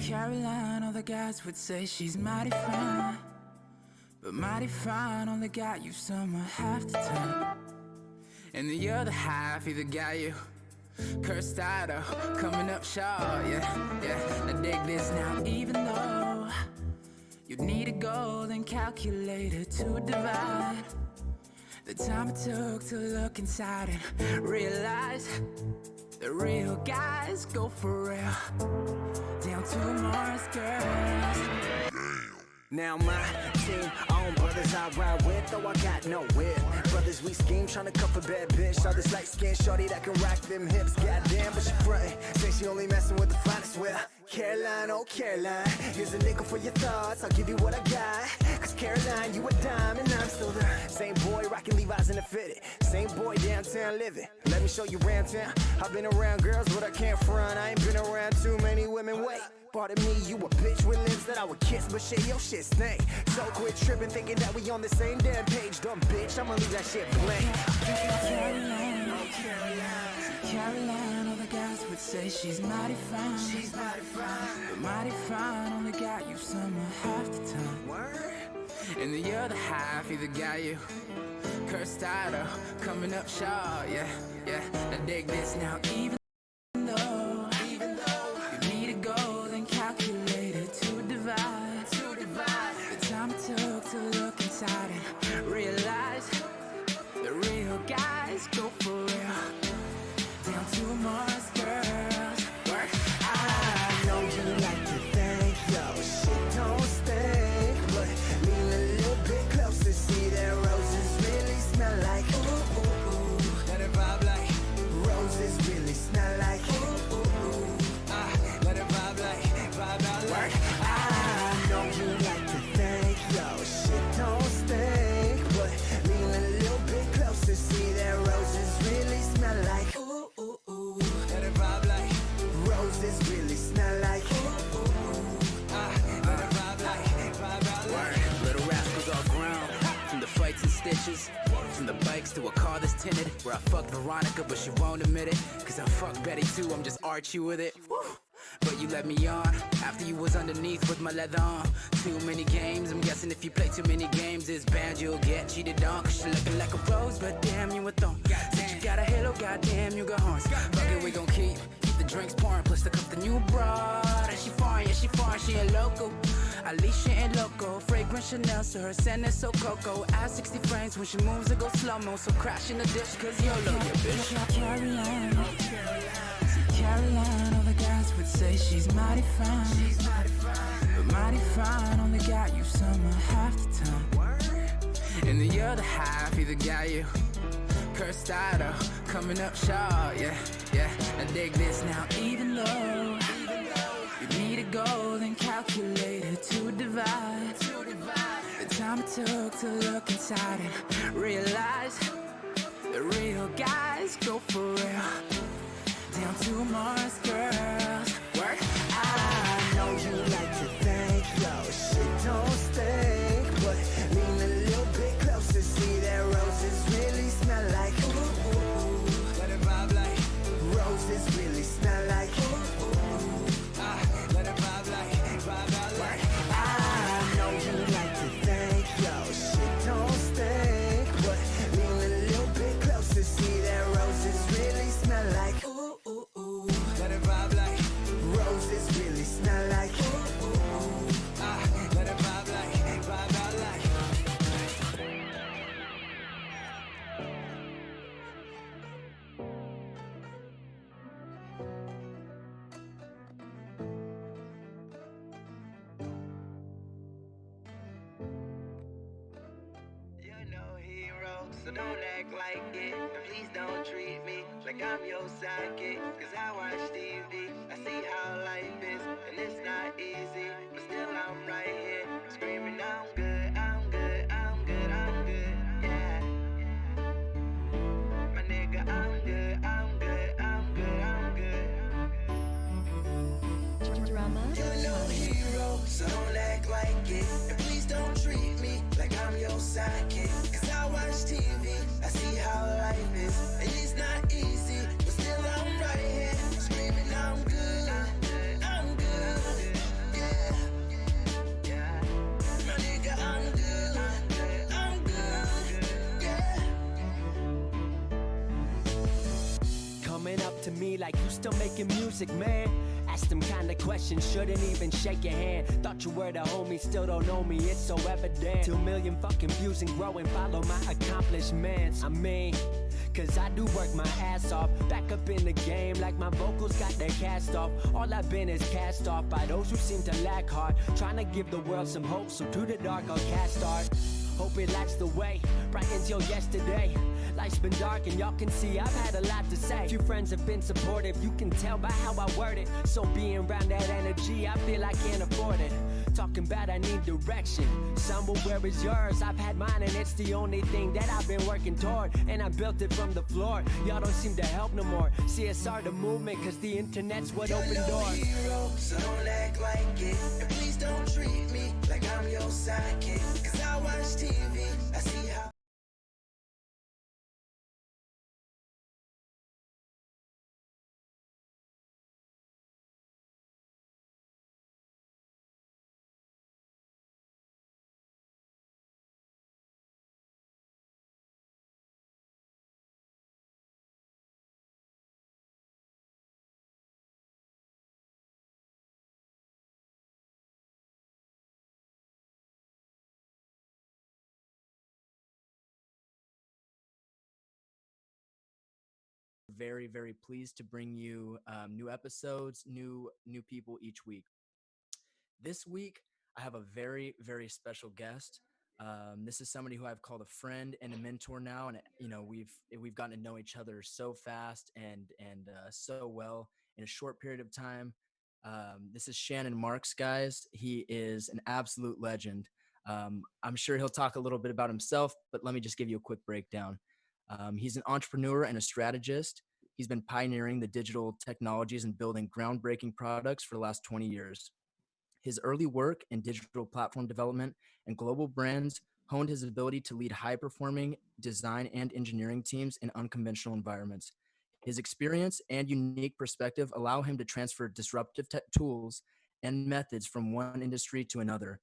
Caroline, all the guys would say she's mighty fine, but mighty fine only got you somewhere half the time. And the other half either got you cursed out or coming up short, yeah. Now dig this now, even though you'd need a golden calculator to divide the time it took to look inside and realize the real guys go for real, down to Mars girls. Now my team on brothers I ride with, though I got no whip. Brothers we scheme, tryna cuff a bad bitch. All this light skin shorty that can rock them hips. Goddamn, but she frontin', say she only messing with the finest. Well, Caroline, oh Caroline, here's a nickel for your thoughts, I'll give you what I got. Cause Caroline, you a dime and I'm still the same boy rocking Levi's in the fitted, same boy downtown living. Let me show you round town. I've been around girls, but I can't front. I ain't been around too many women. Wait, pardon me, you a bitch with lips that I would kiss, but shit, your shit stink. So quit tripping, thinking that we on the same damn page. Dumb bitch, I'ma leave that shit blank. Caroline, oh Caroline, Caroline, all the guys would say she's mighty fine. She's mighty fine, but mighty fine only got you somewhere half the time. Word? And the other half either got you cursed out or coming up short, yeah. Now dig this now, even though you need a golden calculator to divide the time it took to look inside and realize the real guys go for real, down to Mars girls. Work. I know you like to think your shit don't stink, but lean a little bit closer, see that roses really smell like ooh, ooh, ooh. Let it vibe like roses really smell like ooh, ooh, ooh. Let it vibe like vibe out like I know you like to think your shit don't stink, but lean a little bit closer, see that roses really smell like ooh, ooh, ooh. Let it vibe like roses really smell like ooh, ooh, ooh. Let it vibe like vibe out like Little rascals all grown, from the fights and stitches, from the bikes to a car that's tinted, where I fucked Veronica but she won't admit it, cause I fucked Betty too, I'm just Archie with it. But you let me on, after you was underneath with my leather on. Too many games, I'm guessing if you play too many games, it's bound you'll get cheated on. Cause she looking like a rose, but damn you a thorn. Since you got a halo, goddamn you got horns. Fuck it, we gon' keep the drinks pouring, plus the cup the new broad. And she foreign, yeah she foreign, she ain't local. Alicia ain't loco, fragrant Chanel, so her scent is so cocoa. Add 60 frames when she moves, it goes slow-mo, so crash in the dish, cause YOLO, yeah bitch. Caroline, Caroline, all the guys would say she's mighty fine. She's mighty fine, but mighty fine only got you somewhere half the time. And the other half either got you cursed out or coming up short, yeah. Now dig this now, even though you need a golden calculator to divide the time it took to look inside and realize the real guys go for real, down to Mars girls. Work. I know you like to think your shit don't stink, but lean a little bit closer, see that roses really smell like ooh, ooh, ooh. Let it vibe like roses really smell like ooh, ooh, ooh. Let it vibe like vibe out like I know you like to think your shit don't stink, but lean a little bit closer, see that roses really smell like ooh, ooh, ooh. Let it vibe like roses really smell like ooh, ooh, ooh. Let it vibe like vibe out like so don't act like it, and please don't treat me like I'm your sidekick. Cause I watch TV, I see how life is, and it's not easy, but still I'm right here, screaming I'm good, I'm good, I'm good, I'm good, yeah. My nigga, I'm good, I'm good, I'm good, I'm good. Drama. You're no hero, so don't act like it, and please don't treat me like I'm your sidekick. Cause I watch TV, I see how life is, and it's not easy, but still I'm right here, screaming I'm good, I'm good, still making music, man? Ask them kind of questions, shouldn't even shake your hand. Thought you were the homie, still don't know me, it's so evident. 2 million fucking views and growing, follow my accomplishments. I mean, cause I do work my ass off. Back up in the game like my vocals got their cast off. All I've been is cast off by those who seem to lack heart. Trying to give the world some hope, so to the dark I'll cast art. Hope it lights the way, bright until yesterday. Life's been dark and y'all can see I've had a lot to say. Few friends have been supportive, you can tell by how I word it. So being around that energy, I feel I can't afford it. Talking about I need direction, somewhere where is yours? I've had mine and it's the only thing that I've been working toward. And I built it from the floor, y'all don't seem to help no more. CSR the movement, cause the internet's what opened doors. Hero, so don't act like it. And please don't treat me like I'm your sidekick. Cause I watch TV, I see how very, very pleased to bring you new episodes, new people each week. This week, I have a very, very special guest. This is somebody who I've called a friend and a mentor now, and we've gotten to know each other so fast and so well in a short period of time. This is Shannon Marks, guys. He is an absolute legend. I'm sure he'll talk a little bit about himself, but let me just give you a quick breakdown. He's an entrepreneur and a strategist. He's been pioneering the digital technologies and building groundbreaking products for the last 20 years. His early work in digital platform development and global brands honed his ability to lead high-performing design and engineering teams in unconventional environments. His experience and unique perspective allow him to transfer disruptive tools and methods from one industry to another.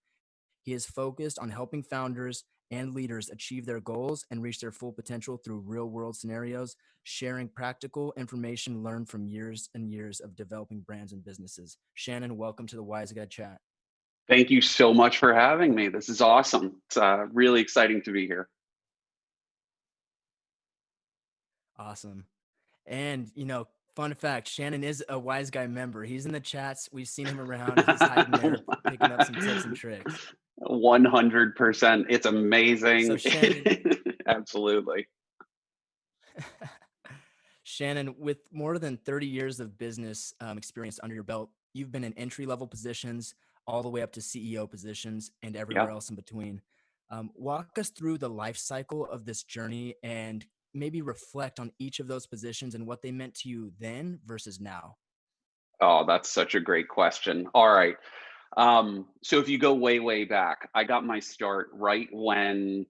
He is focused on helping founders and leaders achieve their goals and reach their full potential through real-world scenarios, sharing practical information learned from years and years of developing brands and businesses. Shannon, welcome to the Wiseguy Chat. Thank you so much for having me. This is awesome. It's really exciting to be here. Awesome. And, fun fact, Shannon is a Wiseguy member. He's in the chats. We've seen him around. He's hiding there, picking up some tips and tricks. 100%. It's amazing. So Shannon, absolutely. Shannon, with more than 30 years of business experience under your belt, you've been in entry-level positions all the way up to CEO positions and everywhere else in between. Walk us through the life cycle of this journey and maybe reflect on each of those positions and what they meant to you then versus now. Oh, that's such a great question. All right. So if you go way, way back, I got my start right when,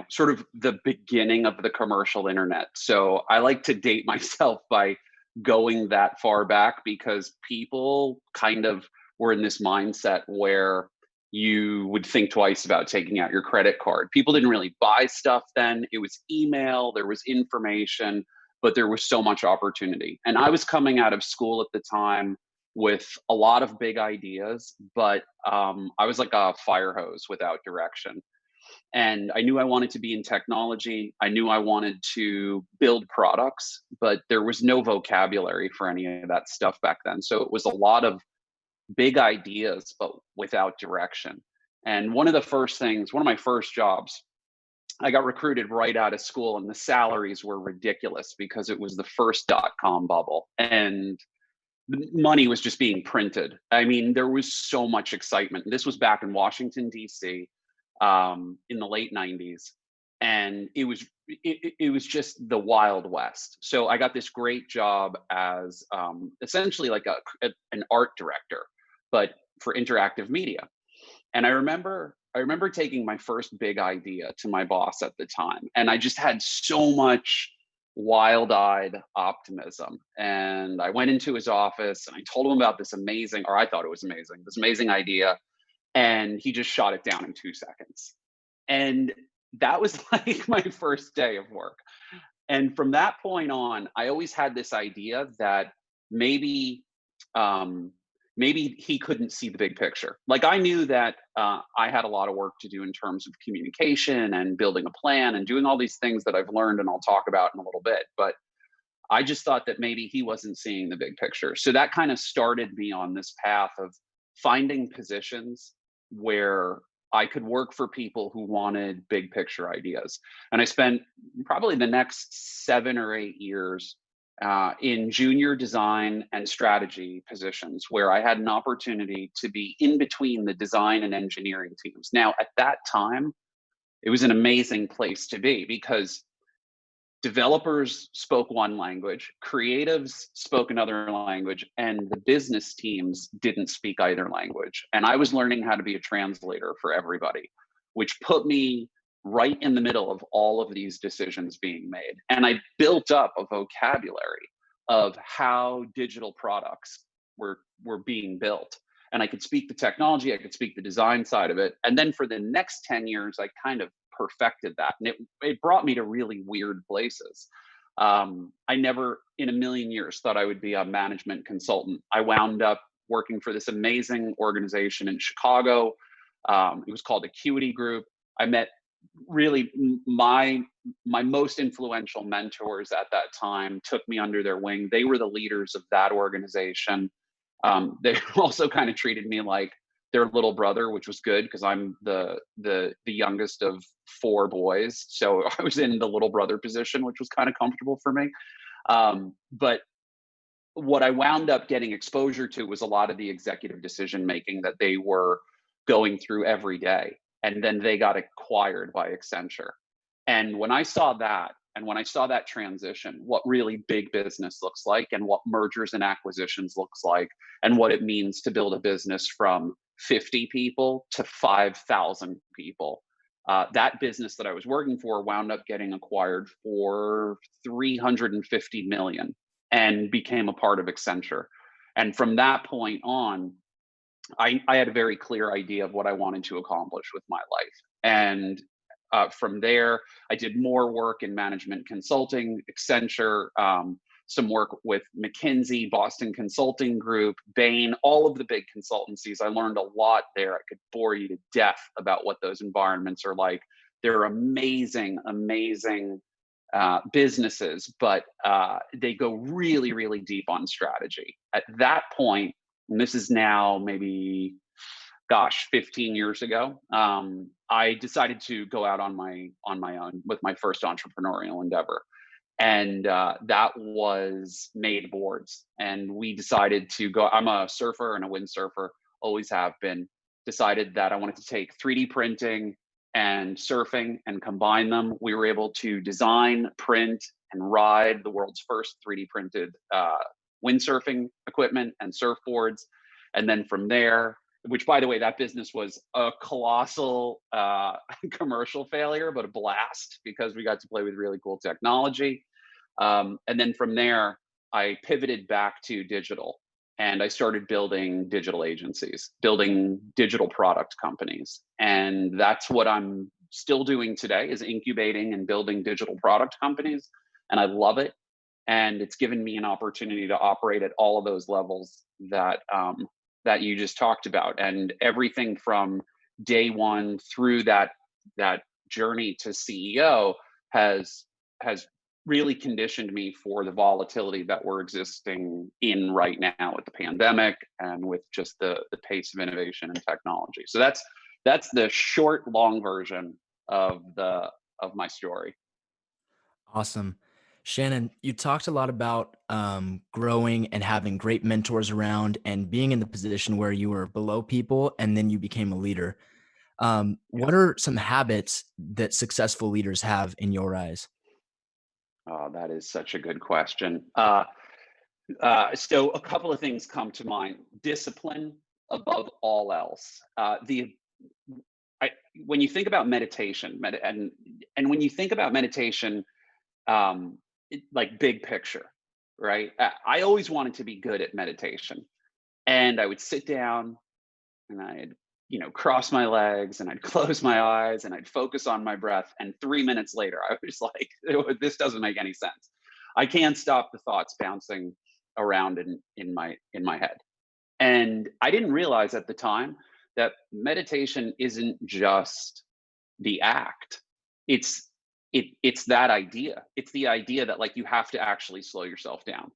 sort of the beginning of the commercial internet. So I like to date myself by going that far back because people kind of were in this mindset where you would think twice about taking out your credit card. People didn't really buy stuff then. It was email, there was information, but there was so much opportunity. And I was coming out of school at the time with a lot of big ideas, but I was like a fire hose without direction. And I knew I wanted to be in technology. I knew I wanted to build products, but there was no vocabulary for any of that stuff back then. So it was a lot of big ideas, but without direction. And one of my first jobs, I got recruited right out of school and the salaries were ridiculous because it was the first dot-com bubble. And money was just being printed. I mean, there was so much excitement. This was back in Washington, D.C., in the late 90s. And it was just the Wild West. So I got this great job as essentially like an art director, but for interactive media. And I remember taking my first big idea to my boss at the time. And I just had so much wild-eyed optimism. And I went into his office and I told him about this amazing, or I thought it was amazing, this amazing idea. And he just shot it down in 2 seconds. And that was like my first day of work. And from that point on, I always had this idea that maybe maybe he couldn't see the big picture. Like I knew that I had a lot of work to do in terms of communication and building a plan and doing all these things that I've learned and I'll talk about in a little bit. But I just thought that maybe he wasn't seeing the big picture. So that kind of started me on this path of finding positions where I could work for people who wanted big picture ideas. And I spent probably the next 7 or 8 years in junior design and strategy positions where I had an opportunity to be in between the design and engineering teams. Now, at that time, it was an amazing place to be because developers spoke one language, creatives spoke another language, and the business teams didn't speak either language. And I was learning how to be a translator for everybody, which put me right in the middle of all of these decisions being made. And I built up a vocabulary of how digital products were being built. And I could speak the technology, I could speak the design side of it. And then for the next 10 years, I kind of perfected that. And it brought me to really weird places. I never in a million years thought I would be a management consultant. I wound up working for this amazing organization in Chicago. It was called Acuity Group. I met really my most influential mentors at that time, took me under their wing. They were the leaders of that organization. They also kind of treated me like their little brother, which was good because I'm the youngest of 4 boys. So I was in the little brother position, which was kind of comfortable for me. But what I wound up getting exposure to was a lot of the executive decision making that they were going through every day. And then they got acquired by Accenture. And when I saw that, and when I saw that transition, what really big business looks like and what mergers and acquisitions looks like, and what it means to build a business from 50 people to 5,000 people. That business that I was working for wound up getting acquired for 350 million and became a part of Accenture. And from that point on, I had a very clear idea of what I wanted to accomplish with my life. And from there, I did more work in management consulting, Accenture, some work with McKinsey, Boston Consulting Group, Bain, all of the big consultancies. I learned a lot there. I could bore you to death about what those environments are like. They're amazing, amazing businesses, but they go really, really deep on strategy. At that point, and this is now maybe, 15 years ago, I decided to go out on my own with my first entrepreneurial endeavor. And that was made boards. And we decided to go, I'm a surfer and a windsurfer, always have been, decided that I wanted to take 3D printing and surfing and combine them. We were able to design, print, and ride the world's first 3D printed windsurfing equipment and surfboards. And then from there, which by the way, that business was a colossal commercial failure, but a blast because we got to play with really cool technology. And then from there, I pivoted back to digital and I started building digital agencies, building digital product companies. And that's what I'm still doing today, is incubating and building digital product companies. And I love it. And it's given me an opportunity to operate at all of those levels that that you just talked about, and everything from day one through that journey to CEO has really conditioned me for the volatility that we're existing in right now with the pandemic and with just the pace of innovation and technology. So that's the short, long version of my story. Awesome. Shannon, you talked a lot about growing and having great mentors around and being in the position where you were below people and then you became a leader. What are some habits that successful leaders have in your eyes? Oh, that is such a good question. So a couple of things come to mind. Discipline above all else. When you think about meditation, and when you think about meditation, like big picture, right? I always wanted to be good at meditation, and I would sit down and I'd cross my legs and I'd close my eyes and I'd focus on my breath, and 3 minutes later I was like, this doesn't make any sense. I can't stop the thoughts bouncing around in my head. And I didn't realize at the time that meditation isn't just the act. It's it's that idea. It's the idea that like you have to actually slow yourself down.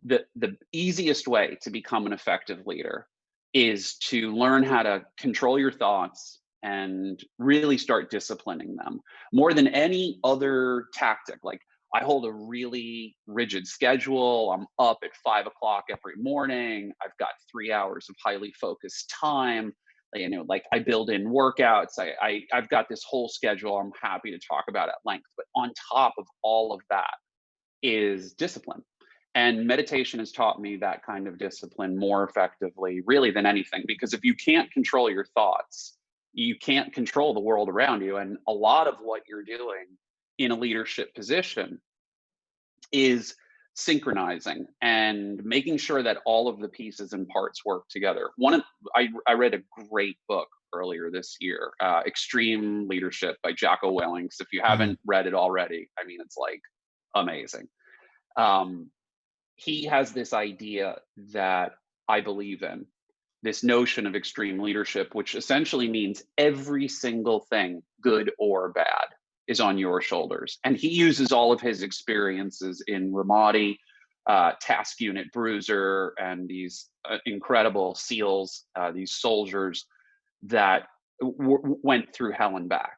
The easiest way to become an effective leader is to learn how to control your thoughts and really start disciplining them more than any other tactic. Like I hold a really rigid schedule. I'm up at 5 o'clock every morning. I've got 3 hours of highly focused time. You know, like I build in workouts. I've got this whole schedule I'm happy to talk about at length. But on top of all of that is discipline. And meditation has taught me that kind of discipline more effectively, really, than anything. Because if you can't control your thoughts, you can't control the world around you. And a lot of what you're doing in a leadership position is synchronizing and making sure that all of the pieces and parts work together. I read a great book earlier this year, Extreme Leadership by Jocko Willink. If you haven't read it already, I mean, it's like amazing. He has this idea that I believe in, this notion of extreme leadership, which essentially means every single thing, good or bad, is on your shoulders. And he uses all of his experiences in Ramadi, Task Unit Bruiser, and these incredible SEALs, these soldiers that went through hell and back.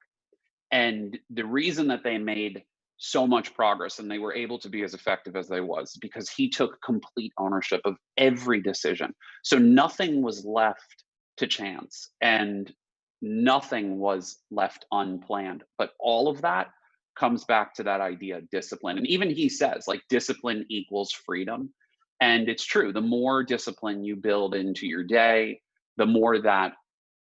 And the reason that they made so much progress and they were able to be as effective as they was because he took complete ownership of every decision. So nothing was left to chance and nothing was left unplanned. But all of that comes back to that idea of discipline. And even he says, like, discipline equals freedom. And it's true. The more discipline you build into your day, the more that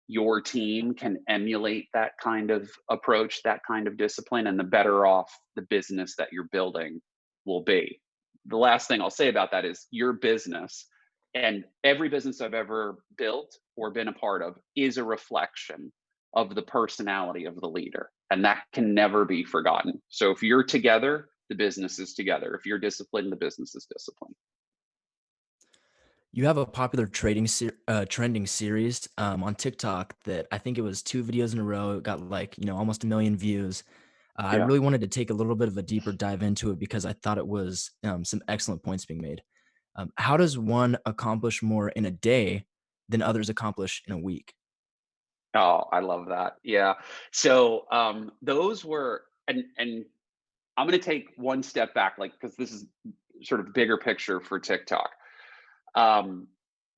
your team can emulate that kind of approach, that kind of discipline, and the better off the business that you're building will be. The last thing I'll say about that is your business, and every business I've ever built or been a part of is a reflection of the personality of the leader. And that can never be forgotten. So if you're together, the business is together. If you're disciplined, the business is disciplined. You have a popular trending series on TikTok that I think it was 2 videos in a row. It got like, almost 1 million views. I Yeah. really wanted to take a little bit of a deeper dive into it because I thought it was some excellent points being made. How does one accomplish more in a day than others accomplish in a week? Oh, I love that. Yeah. So those were, and I'm going to take one step back, like, because this is sort of bigger picture for TikTok. Um,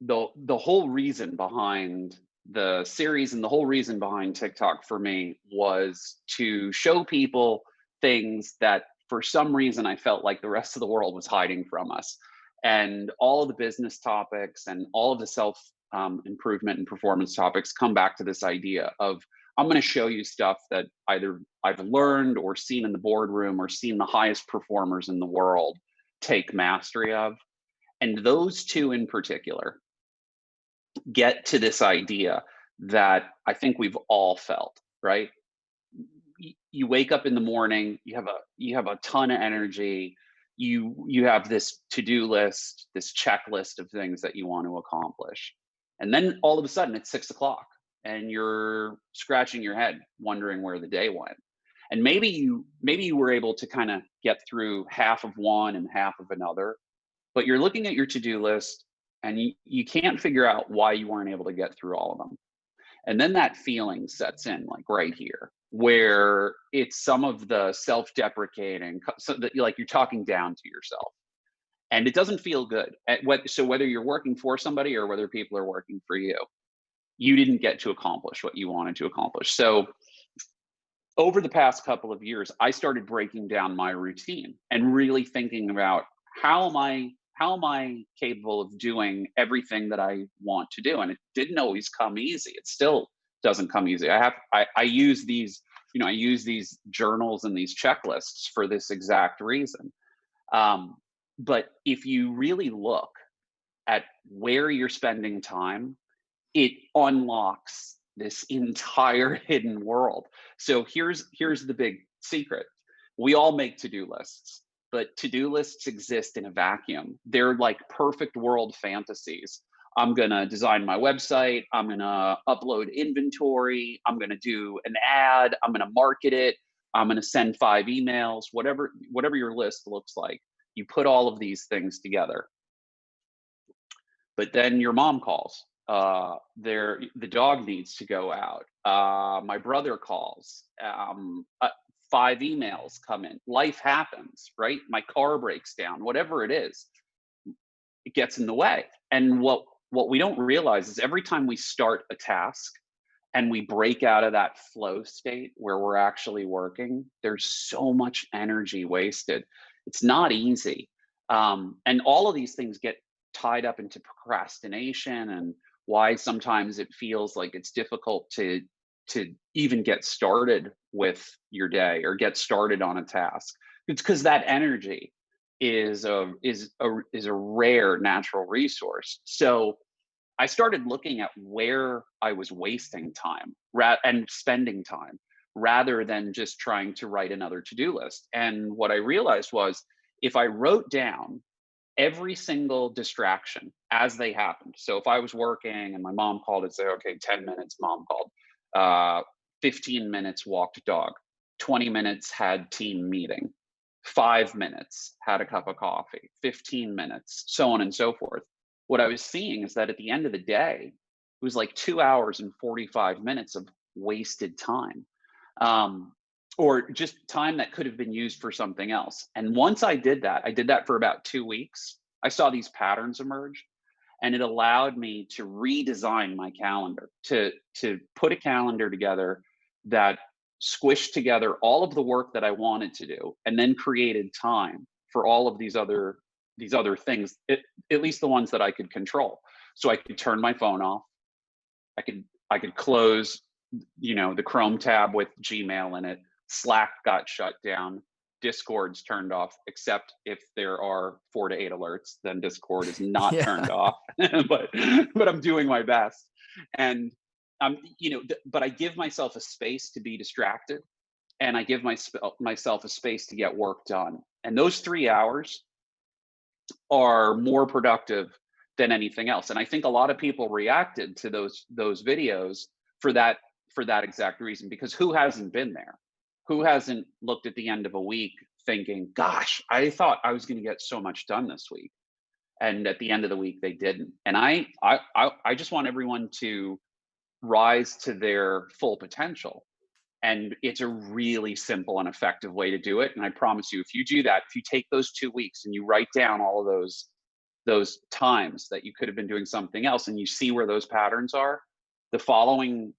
the whole reason behind the series and the whole reason behind TikTok for me was to show people things that for some reason I felt like the rest of the world was hiding from us. And all of the business topics and all of the self improvement and performance topics come back to this idea of I'm going to show you stuff that either I've learned or seen in the boardroom or seen the highest performers in the world take mastery of. And those two in particular get to this idea that I think we've all felt, right? You wake up in the morning, you have a ton of energy, you have this to-do list, this checklist of things that you want to accomplish. And then all of a sudden it's 6 o'clock and you're scratching your head wondering where the day went. And maybe you were able to kind of get through half of one and half of another, but you're looking at your to-do list and you can't figure out why you weren't able to get through all of them. And then that feeling sets in, like right here, where it's some of the self-deprecating, so that you're talking down to yourself. And it doesn't feel good. So whether you're working for somebody or whether people are working for you, you didn't get to accomplish what you wanted to accomplish. So over the past couple of years, I started breaking down my routine and really thinking about how am I capable of doing everything that I want to do? And it didn't always come easy. It still doesn't come easy. I use these, I use these journals and these checklists for this exact reason. But if you really look at where you're spending time, it unlocks this entire hidden world. So here's the big secret. We all make to-do lists, but to-do lists exist in a vacuum. They're like perfect world fantasies. I'm going to design my website. I'm going to upload inventory. I'm going to do an ad. I'm going to market it. I'm going to send 5 emails, whatever your list looks like. You put all of these things together. But then your mom calls. The dog needs to go out. My brother calls. 5 emails come in. Life happens, right? My car breaks down. Whatever it is, it gets in the way. And what we don't realize is every time we start a task and we break out of that flow state where we're actually working, there's so much energy wasted. It's not easy. And all of these things get tied up into procrastination, and why sometimes it feels like it's difficult to even get started with your day or get started on a task. It's because that energy is a rare natural resource. So I started looking at where I was wasting time and spending time rather than just trying to write another to-do list. And what I realized was if I wrote down every single distraction as they happened. So if I was working and my mom called, and say, okay, 10 minutes, mom called, 15 minutes walked dog, 20 minutes had team meeting, 5 minutes had a cup of coffee, 15 minutes, so on and so forth. What I was seeing is that at the end of the day, it was like 2 hours and 45 minutes of wasted time. Or just time that could have been used for something else. And once I did that for about 2 weeks. I saw these patterns emerge, and it allowed me to redesign my calendar, to put a calendar together that squished together all of the work that I wanted to do, and then created time for all of these other things, at least the ones that I could control. So I could turn my phone off. I could close, the Chrome tab with Gmail in it. Slack got shut down. Discord's turned off, except if there are 4 to 8 alerts, then Discord is not turned off. but I'm doing my best. And but I give myself a space to be distracted, and I give myself a space to get work done. And those 3 hours are more productive than anything else. And I think a lot of people reacted to those videos for that exact reason, because who hasn't been there? Who hasn't looked at the end of a week thinking, gosh, I thought I was going to get so much done this week, and at the end of the week they didn't. And I just want everyone to rise to their full potential. And it's a really simple and effective way to do it. And I promise you, if you do that, if you take those 2 weeks and you write down all of those times that you could have been doing something else, and you see where those patterns are, the following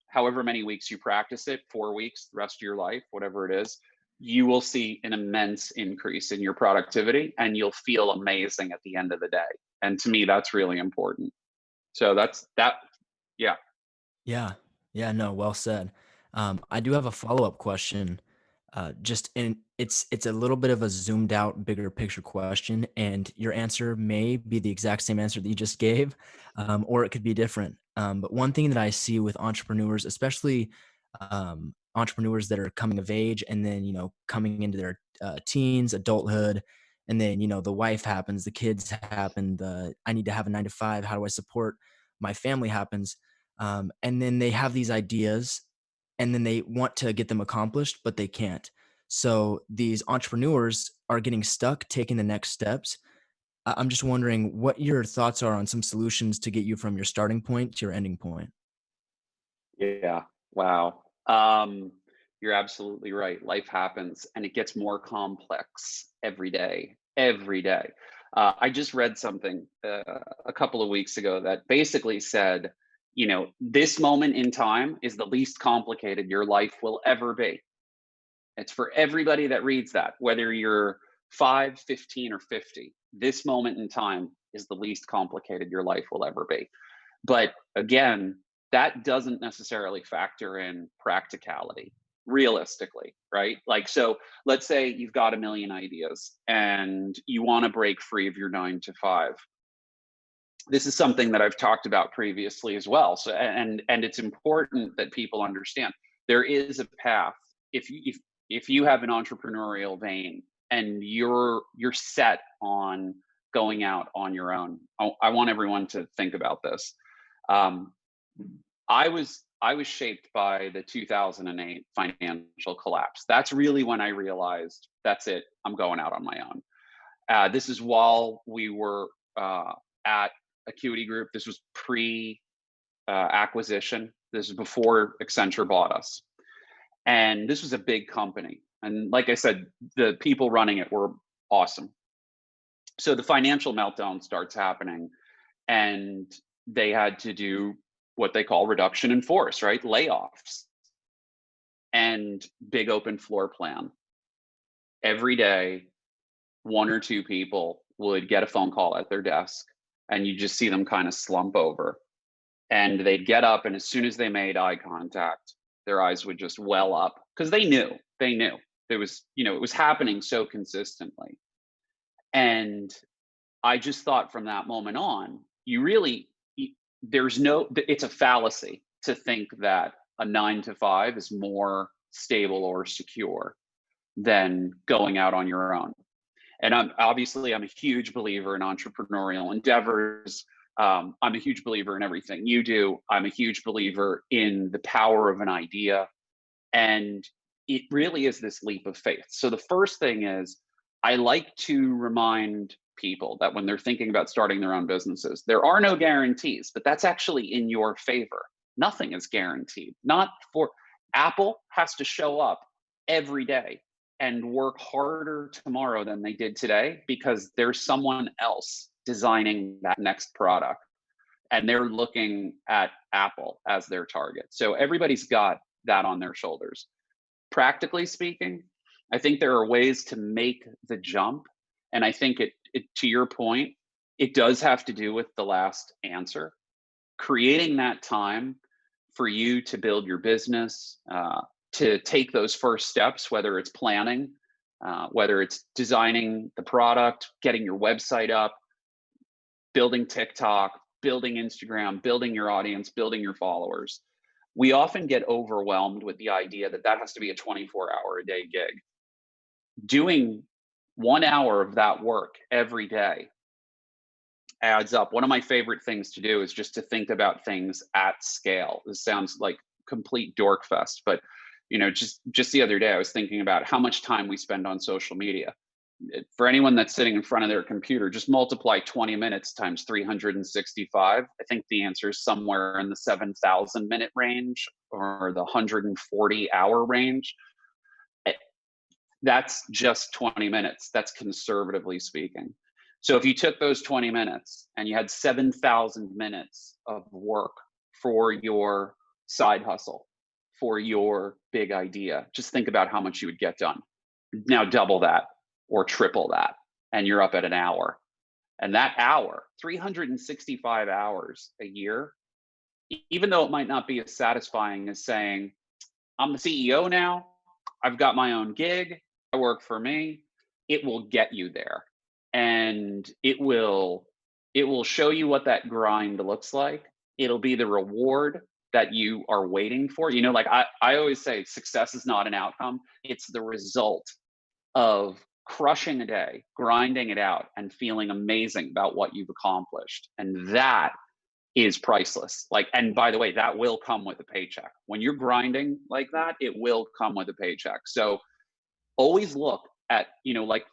however many weeks you practice it, 4 weeks, the rest of your life, whatever it is, you will see an immense increase in your productivity, and you'll feel amazing at the end of the day. And to me, that's really important. So that's that. Yeah. Yeah, no, well said. I do have a follow-up question. It's a little bit of a zoomed out, bigger picture question, and your answer may be the exact same answer that you just gave, or it could be different. But one thing that I see with entrepreneurs, especially entrepreneurs that are coming of age, and then coming into their teens, adulthood, and then the wife happens, the kids happen, the I need to have a 9 to 5. How do I support my family happens, and then they have these ideas, and then they want to get them accomplished, but they can't. So these entrepreneurs are getting stuck taking the next steps. I'm just wondering what your thoughts are on some solutions to get you from your starting point to your ending point. Yeah. Wow. You're absolutely right. Life happens, and it gets more complex every day. Every day. I just read something a couple of weeks ago that basically said, this moment in time is the least complicated your life will ever be. It's for everybody that reads that, whether you're 5, 15, or 50. This moment in time is the least complicated your life will ever be. But again, that doesn't necessarily factor in practicality, realistically, right? Like, so let's say you've got a million ideas and you want to break free of your 9 to 5. This is something that I've talked about previously as well. So, and it's important that people understand there is a path. If you have an entrepreneurial vein and you're set on going out on your own. I want everyone to think about this. Um, I was shaped by the 2008 financial collapse. That's really when I realized that's it. I'm going out on my own. This is while we were at Acuity Group. This was pre acquisition. This is before Accenture bought us, and this was a big company. And like I said, the people running it were awesome. So the financial meltdown starts happening, and they had to do what they call reduction in force, right? Layoffs and big open floor plan. Every day, one or two people would get a phone call at their desk, and you just see them kind of slump over. And they'd get up, and as soon as they made eye contact, their eyes would just well up because they knew there was, it was happening so consistently. And I just thought from that moment on, it's a fallacy to think that a 9 to 5 is more stable or secure than going out on your own. And I'm a huge believer in entrepreneurial endeavors. I'm a huge believer in everything you do. I'm a huge believer in the power of an idea. And it really is this leap of faith. So the first thing is, I like to remind people that when they're thinking about starting their own businesses, there are no guarantees, but that's actually in your favor. Nothing is guaranteed. Not for Apple has to show up every day and work harder tomorrow than they did today because there's someone else designing that next product and they're looking at Apple as their target. So everybody's got that on their shoulders. Practically speaking, I think there are ways to make the jump. And I think it to your point, it does have to do with the last answer. Creating that time for you to build your business, to take those first steps, whether it's planning, whether it's designing the product, getting your website up, building TikTok, building Instagram, building your audience, building your followers. We often get overwhelmed with the idea that that has to be a 24-hour-a-day gig. Doing 1 hour of that work every day adds up. One of my favorite things to do is just to think about things at scale. This sounds like complete dork fest, but just the other day I was thinking about how much time we spend on social media. For anyone that's sitting in front of their computer, just multiply 20 minutes times 365. I think the answer is somewhere in the 7,000 minute range or the 140 hour range. That's just 20 minutes. That's conservatively speaking. So if you took those 20 minutes and you had 7,000 minutes of work for your side hustle, for your big idea, just think about how much you would get done. Now double that or triple that, and you're up at an hour. And that hour, 365 hours a year, even though it might not be as satisfying as saying, I'm the CEO now, I've got my own gig, I work for me, it will get you there. And it will show you what that grind looks like. It'll be the reward that you are waiting for. Like I always say, success is not an outcome. It's the result of crushing a day, grinding it out, and feeling amazing about what you've accomplished. And that is priceless. And by the way, that will come with a paycheck. When you're grinding like that, it will come with a paycheck. So always look at,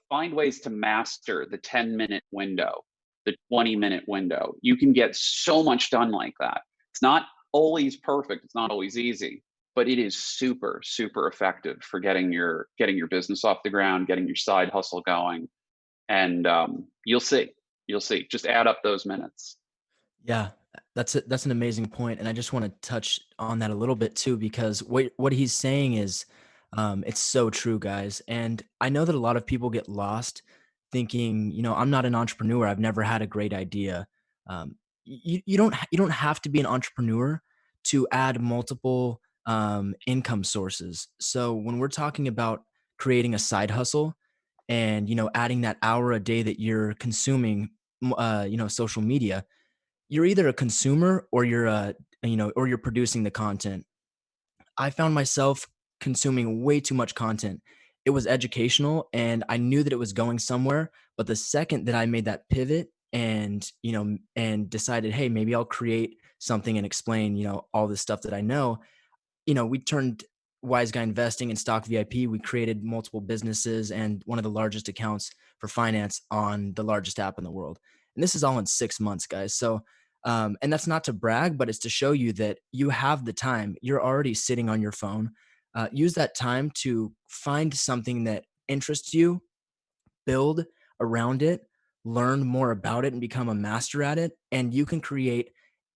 find ways to master the 10-minute window, the 20-minute window. You can get so much done like that. It's not always perfect. It's not always easy, but it is super, super effective for getting your business off the ground, getting your side hustle going. And you'll see, just add up those minutes. Yeah, that's an amazing point. And I just want to touch on that a little bit too, because what he's saying is, it's so true, guys. And I know that a lot of people get lost thinking, I'm not an entrepreneur. I've never had a great idea. You don't have to be an entrepreneur to add multiple income sources. So when we're talking about creating a side hustle and, adding that hour a day that you're consuming, social media, you're either a consumer or you're producing the content. I found myself consuming way too much content. it was educational and I knew that it was going somewhere. But the second that I made that pivot and, and decided, hey, maybe I'll create something and explain, all this stuff that I know, we turned Wiseguy Investing and Stock VIP. We created multiple businesses and one of the largest accounts for finance on the largest app in the world. And this is all in 6 months, guys. So, and that's not to brag, but it's to show you that you have the time. You're already sitting on your phone. Use that time to find something that interests you, build around it, learn more about it, and become a master at it. And you can create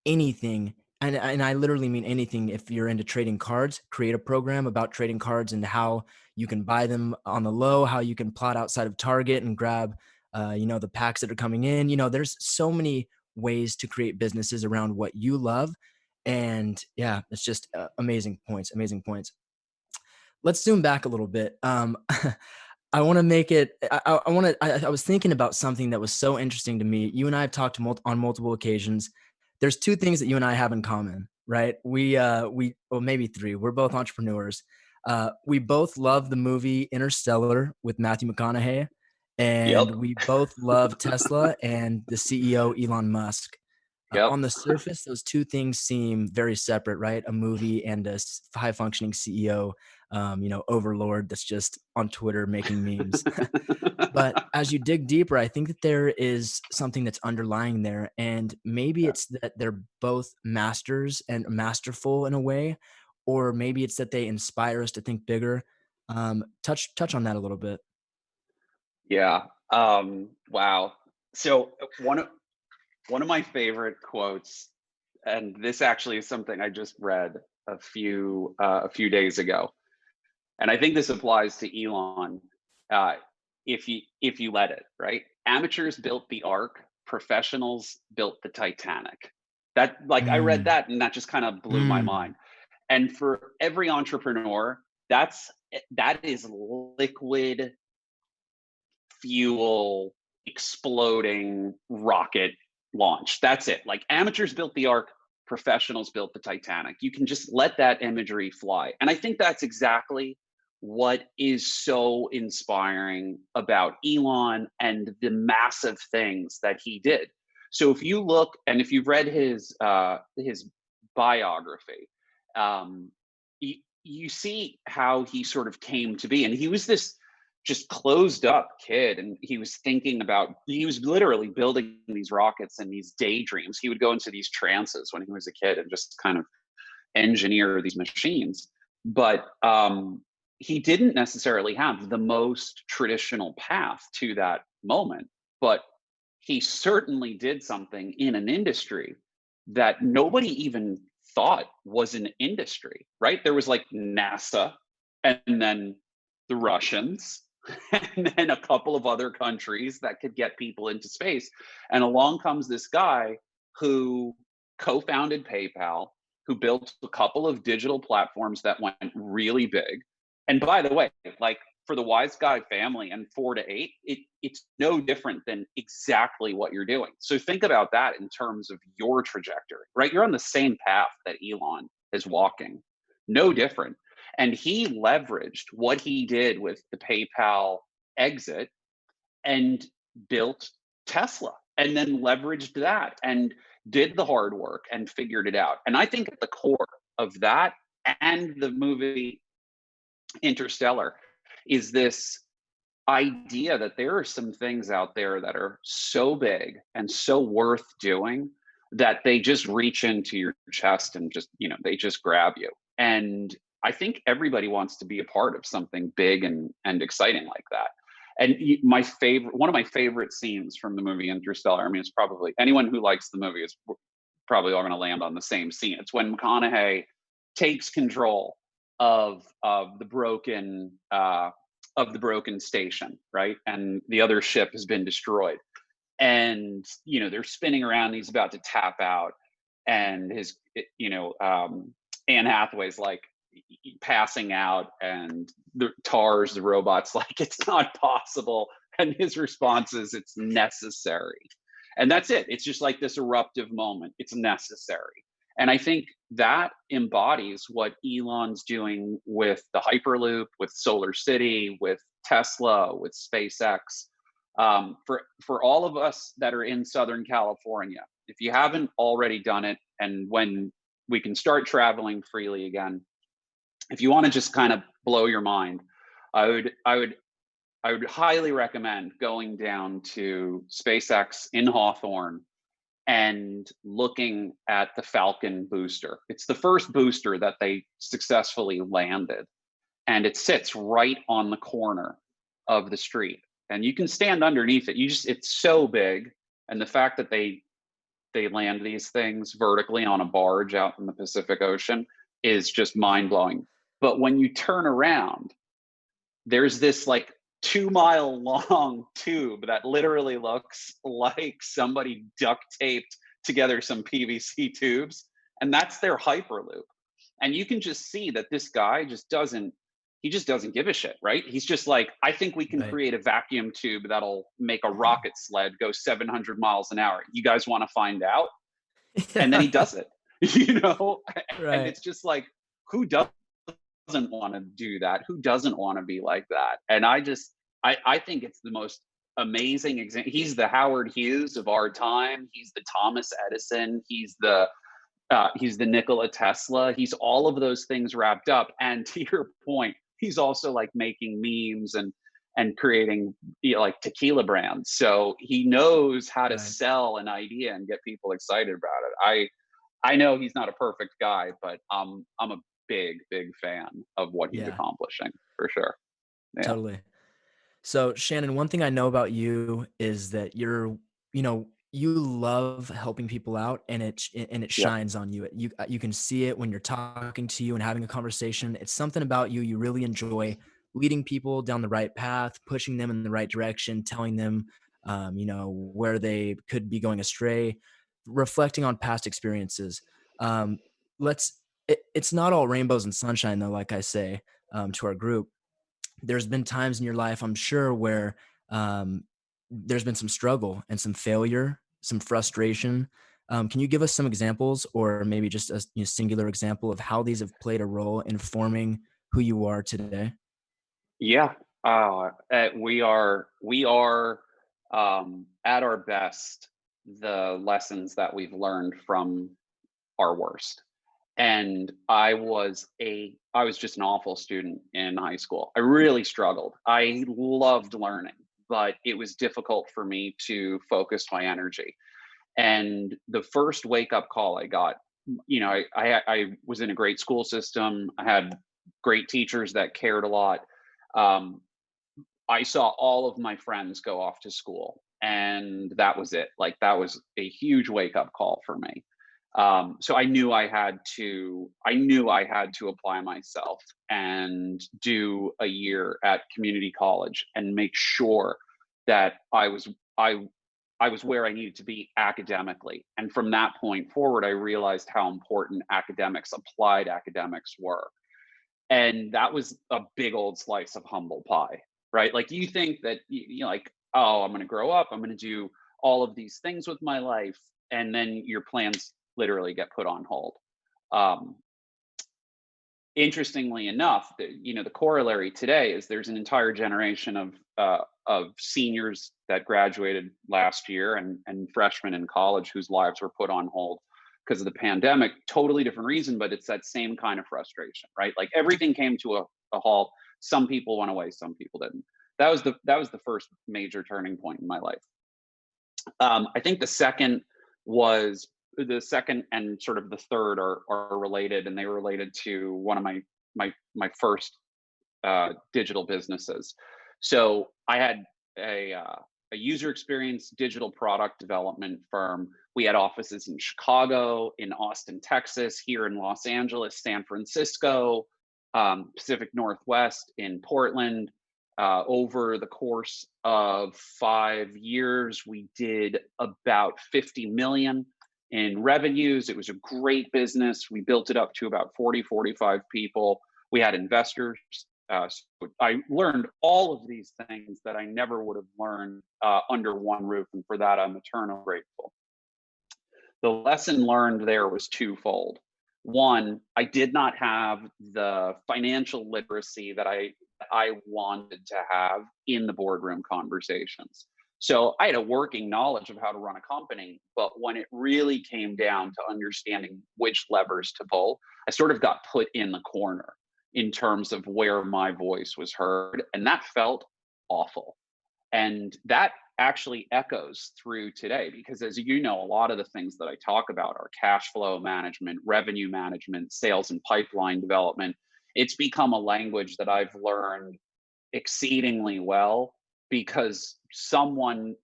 anything. And I literally mean anything. If you're into trading cards, create a program about trading cards and how you can buy them on the low, how you can plot outside of Target and grab, the packs that are coming in. There's so many ways to create businesses around what you love. And yeah, it's just amazing points, amazing points. Let's zoom back a little bit. I want to make it. I was thinking about something that was so interesting to me. You and I have talked on multiple occasions. There's two things that you and I have in common, right? Well, maybe three. We're both entrepreneurs. We both love the movie Interstellar with Matthew McConaughey, Yep. and we both love Tesla and the CEO Elon Musk. Yep. On the surface, those two things seem very separate, right? A movie and a high functioning CEO, overlord that's just on Twitter making memes. But as you dig deeper, I think that there is something that's underlying there. And maybe it's that they're both masters and masterful in a way, or maybe it's that they inspire us to think bigger. Touch on that a little bit. Yeah. Wow. So one of my favorite quotes, and this actually is something I just read a few days ago, and I think this applies to Elon. If you let it, right? Amateurs built the Ark, professionals built the Titanic. That, like, I read Mm, that and that just kind of blew my mind. And for every entrepreneur, that is liquid fuel exploding rocket launch. That's it. Like, amateurs built the Ark, professionals built the Titanic. You can just let that imagery fly. And I think that's exactly what is so inspiring about Elon and the massive things that he did. So if you look, and if you've read his biography, um, you see how he sort of came to be. And he was this just closed up kid, and he was literally building these rockets and these daydreams. He would go into these trances when he was a kid and just kind of engineer these machines. But he didn't necessarily have the most traditional path to that moment, but he certainly did something in an industry that nobody even thought was an industry, right? There was like NASA, and then the Russians, and then a couple of other countries that could get people into space. And along comes this guy who co-founded PayPal, who built a couple of digital platforms that went really big. And by the way, like, for the Wiseguy family and 4 to 8, it's no different than exactly what you're doing. So think about that in terms of your trajectory, right? You're on the same path that Elon is walking, no different. And he leveraged what he did with the PayPal exit and built Tesla, and then leveraged that and did the hard work and figured it out. And I think at the core of that and the movie Interstellar is this idea that there are some things out there that are so big and so worth doing that they just reach into your chest and just, they just grab you. And I think everybody wants to be a part of something big and exciting like that. And one of my favorite scenes from the movie Interstellar, I mean, it's probably, anyone who likes the movie is probably all going to land on the same scene. It's when McConaughey takes control of the broken station, right? And the other ship has been destroyed. And, they're spinning around, he's about to tap out, and Anne Hathaway's like passing out, and the robot's like, it's not possible. And his response is, it's necessary. And that's it. It's just like this eruptive moment. It's necessary. And I think that embodies what Elon's doing with the Hyperloop, with Solar City, with Tesla, with SpaceX. For all of us that are in Southern California, if you haven't already done it, and when we can start traveling freely again, if you want to just kind of blow your mind, I would highly recommend going down to SpaceX in Hawthorne and looking at the Falcon booster. It's the first booster that they successfully landed, and it sits right on the corner of the street. And you can stand underneath it. It's so big. And the fact that they land these things vertically on a barge out in the Pacific Ocean is just mind-blowing. But when you turn around, there's this like 2-mile long tube that literally looks like somebody duct taped together some PVC tubes, and that's their Hyperloop. And you can just see that this guy just doesn't give a shit, right? He's just like, I think we can Right. create a vacuum tube that'll make a rocket sled go 700 miles an hour. You guys want to find out? And then he does it, you know? And Right. it's just like, who doesn't want to do that? Who doesn't want to be like that? And I think it's the most amazing example. He's the Howard Hughes of our time. He's the Thomas Edison. He's the Nikola Tesla. He's all of those things wrapped up. And to your point, he's also like making memes and creating, you know, like tequila brands. So he knows how to Right. sell an idea and get people excited about it. I know he's not a perfect guy, but I'm a big fan of what he's Yeah, accomplishing for sure. Yeah. totally. So Shannon, one thing I know about you is that you love helping people out, and it Yep. shines on you. You can see it when you're talking to you and having a conversation. It's something about you. You really enjoy leading people down the right path, pushing them in the right direction, telling them, where they could be going astray, reflecting on past experiences. Um, it's not all rainbows and sunshine though, like I say, to our group. There's been times in your life, I'm sure, where um, there's been some struggle and some failure, some frustration. Can you give us some examples, or maybe just a singular example of how these have played a role in forming who you are today? Yeah. We are at our best the lessons that we've learned from our worst. And I was just an awful student in high school. I really struggled. I loved learning, but it was difficult for me to focus my energy. And the first wake up call I got, you know, I was in a great school system. I had great teachers that cared a lot. Um, I saw all of my friends go off to school, and that was it. Like that was a huge wake up call for me. So I knew I had to apply myself and do a year at community college and make sure that I I was where I needed to be academically. And from that point forward, I realized how important academics, applied academics were. And that was a big old slice of humble pie, right? Like you think that you know, like, oh, I'm going to grow up, I'm going to do all of these things with my life, and then your plans literally get put on hold. Um, Interestingly enough, the corollary today is there's an entire generation of seniors that graduated last year and freshmen in college whose lives were put on hold because of the pandemic. Totally different reason, but it's that same kind of frustration, right? Like everything came to a halt. Some people went away, some people didn't. That was the first major turning point in my life. I think the second and sort of the third are related, and they were related to one of my first digital businesses. So I had a user experience digital product development firm. We had offices in Chicago, in Austin, Texas, here in Los Angeles, San Francisco, Pacific Northwest, in Portland. Over the course of 5 years, we did about 50 million in revenues. It was a great business. We built it up to about 40, 45 people. We had investors. So I learned all of these things that I never would have learned under one roof. And for that, I'm eternally grateful. The lesson learned there was twofold. One, I did not have the financial literacy that I wanted to have in the boardroom conversations. So I had a working knowledge of how to run a company, but when it really came down to understanding which levers to pull, I sort of got put in the corner in terms of where my voice was heard, and that felt awful. And that actually echoes through today because, as you know, a lot of the things that I talk about are cash flow management, revenue management, sales and pipeline development. It's become a language that I've learned exceedingly well because someone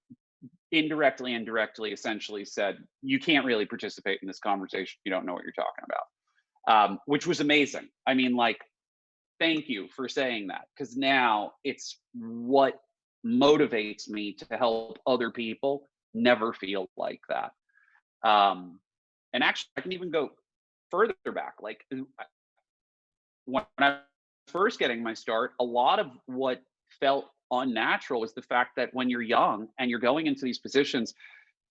indirectly and directly essentially said, you can't really participate in this conversation. You don't know what you're talking about, which was amazing. I mean, like, thank you for saying that because now it's what motivates me to help other people never feel like that. And actually, I can even go further back. Like when I was first getting my start, a lot of what felt unnatural was the fact that when you're young and you're going into these positions,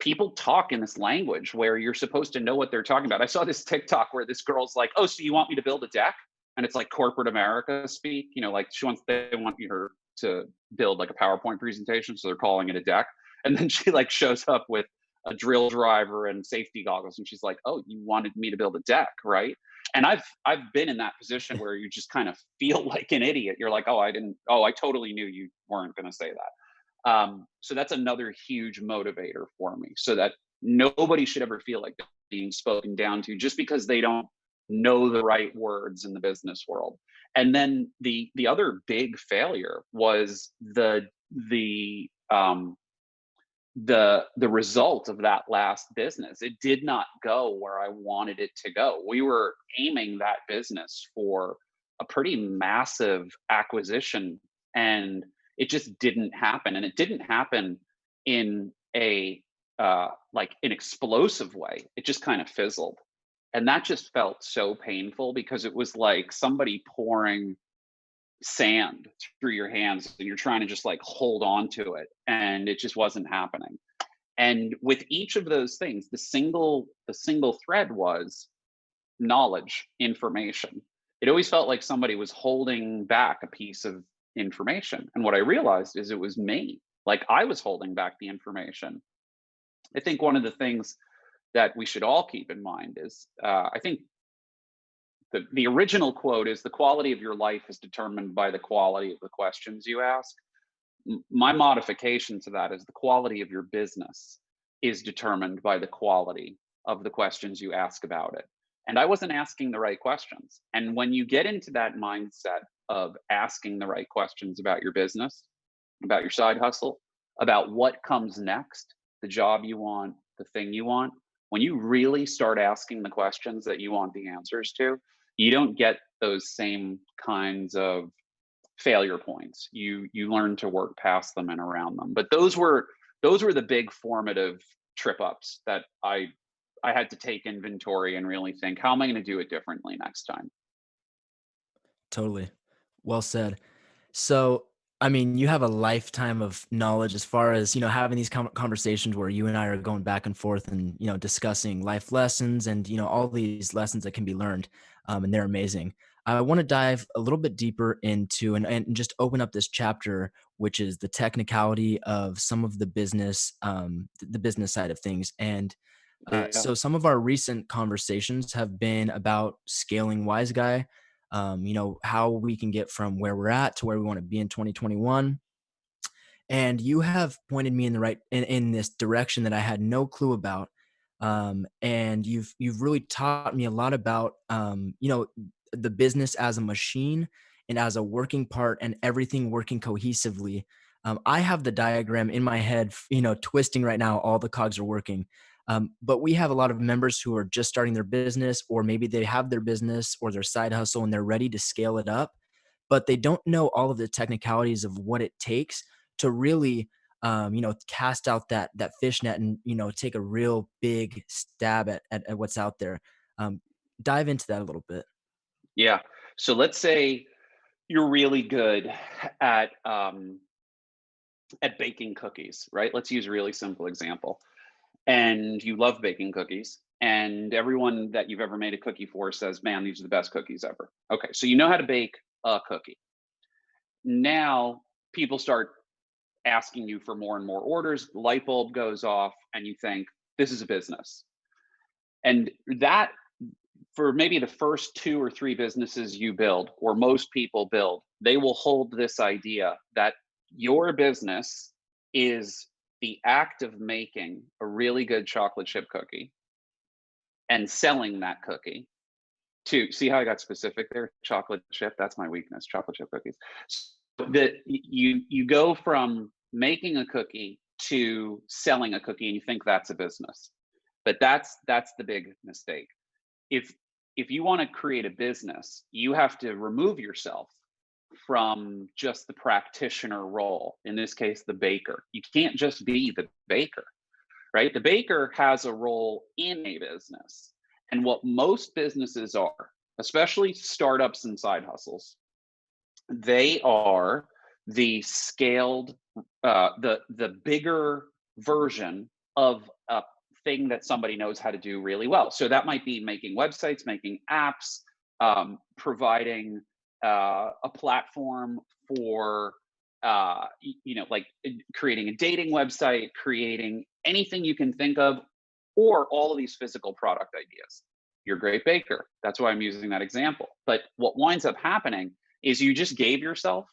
people talk in this language where you're supposed to know what they're talking about. I saw this TikTok where this girl's like, "Oh, so you want me to build a deck?" And it's like corporate America speak, you know, like they want her to build like a PowerPoint presentation, so they're calling it a deck. And then she like shows up with a drill driver and safety goggles, and she's like, "Oh, you wanted me to build a deck, right?" And I've been in that position where you just kind of feel like an idiot. You're like, "Oh, I totally knew you weren't going to say that." So that's another huge motivator for me, so that nobody should ever feel like being spoken down to just because they don't know the right words in the business world. And then the other big failure was the result of that last business. It did not go where I wanted it to go. We were aiming that business for a pretty massive acquisition, and it just didn't happen. And it didn't happen in a like an explosive way. It just kind of fizzled. And that just felt so painful because it was like somebody pouring sand through your hands and you're trying to just like hold on to it, and it just wasn't happening. And with each of those things, the single thread was knowledge, information. It always felt like somebody was holding back a piece of information, and what I realized is it was me. Like I was holding back the information. I think one of the things that we should all keep in mind is I think the original quote is, the quality of your life is determined by the quality of the questions you ask. My modification to that is, the quality of your business is determined by the quality of the questions you ask about it. And I wasn't asking the right questions. And when you get into that mindset of asking the right questions about your business, about your side hustle, about what comes next, the job you want, the thing you want, when you really start asking the questions that you want the answers to, you don't get those same kinds of failure points. You learn to work past them and around them. But those were the big formative trip ups that I had to take inventory and really think, how am I going to do it differently next time? Totally. Well said. So, I mean, you have a lifetime of knowledge as far as, having these conversations where you and I are going back and forth and, discussing life lessons and, all these lessons that can be learned. And they're amazing. I want to dive a little bit deeper into and just open up this chapter, which is the technicality of some of the business, the business side of things. And Yeah. so some of our recent conversations have been about scaling Wiseguy, how we can get from where we're at to where we want to be in 2021. And you have pointed me in the right in this direction that I had no clue about. And you've really taught me a lot about the business as a machine and as a working part and everything working cohesively. I have the diagram in my head, twisting right now. All the cogs are working. But we have a lot of members who are just starting their business, or maybe they have their business or their side hustle and they're ready to scale it up, but they don't know all of the technicalities of what it takes to really, cast out that fishnet and, take a real big stab at what's out there. Um, Dive into that a little bit. Yeah. So let's say you're really good at at baking cookies, right? Let's use a really simple example. and you love baking cookies, and everyone that you've ever made a cookie for says, man, these are the best cookies ever. Okay, so you know how to bake a cookie. Now people start asking you for more and more orders, the light bulb goes off, and you think, this is a business. And that, for maybe the first 2 or 3 businesses you build, or most people build, they will hold this idea that your business is the act of making a really good chocolate chip cookie and selling that cookie to, see how I got specific there? Chocolate chip, that's my weakness, chocolate chip cookies. So that you go from making a cookie to selling a cookie, and you think that's a business. But that's the big mistake. If you want to create a business, you have to remove yourself from just the practitioner role, in this case the baker. You can't just be the baker, right? The baker has a role in a business. And what most businesses are, especially startups and side hustles, they are the scaled, the bigger version of a thing that somebody knows how to do really well. So that might be making websites, making apps, providing a platform for, like creating a dating website, creating anything you can think of, or all of these physical product ideas. You're a great baker. That's why I'm using that example. But what winds up happening is you just gave yourself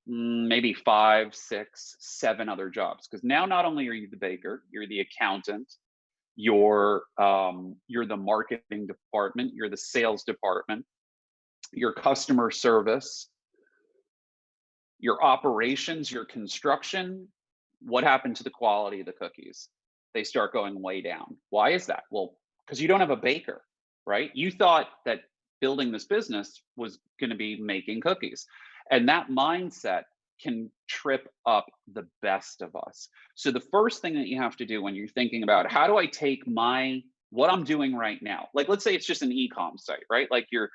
maybe 5, 6, 7 other jobs. Because now not only are you the baker, you're the accountant, you're the marketing department, you're the sales department, your customer service, your operations, your construction. What happened to the quality of the cookies? They start going way down. Why is that? Well, because you don't have a baker, right? You thought that building this business was going to be making cookies. And that mindset can trip up the best of us. So the first thing that you have to do when you're thinking about, how do I take what I'm doing right now? Like, let's say it's just an e-com site, right? Like you're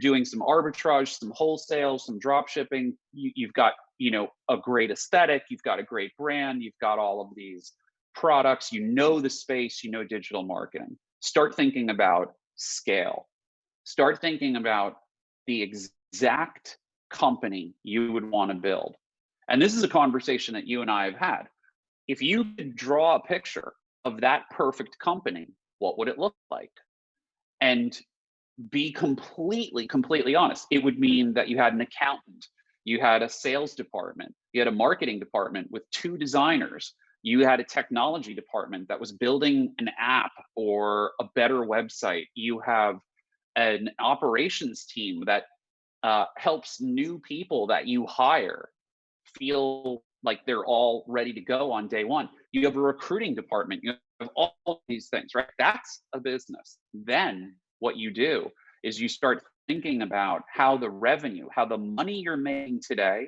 doing some arbitrage, some wholesale, some drop shipping. You've got, a great aesthetic. You've got a great brand. You've got all of these products, the space, digital marketing. Start thinking about scale. Start thinking about the exact company you would want to build. And this is a conversation that you and I have had. If you could draw a picture of that perfect company, what would it look like? And be completely honest. It would mean that you had an accountant, you had a sales department, you had a marketing department with 2 designers, you had a technology department that was building an app or a better website. You have an operations team that helps new people that you hire feel like they're all ready to go on day one. You have a recruiting department. You have all these things, right? That's a business. Then what you do is you start thinking about how the money you're making today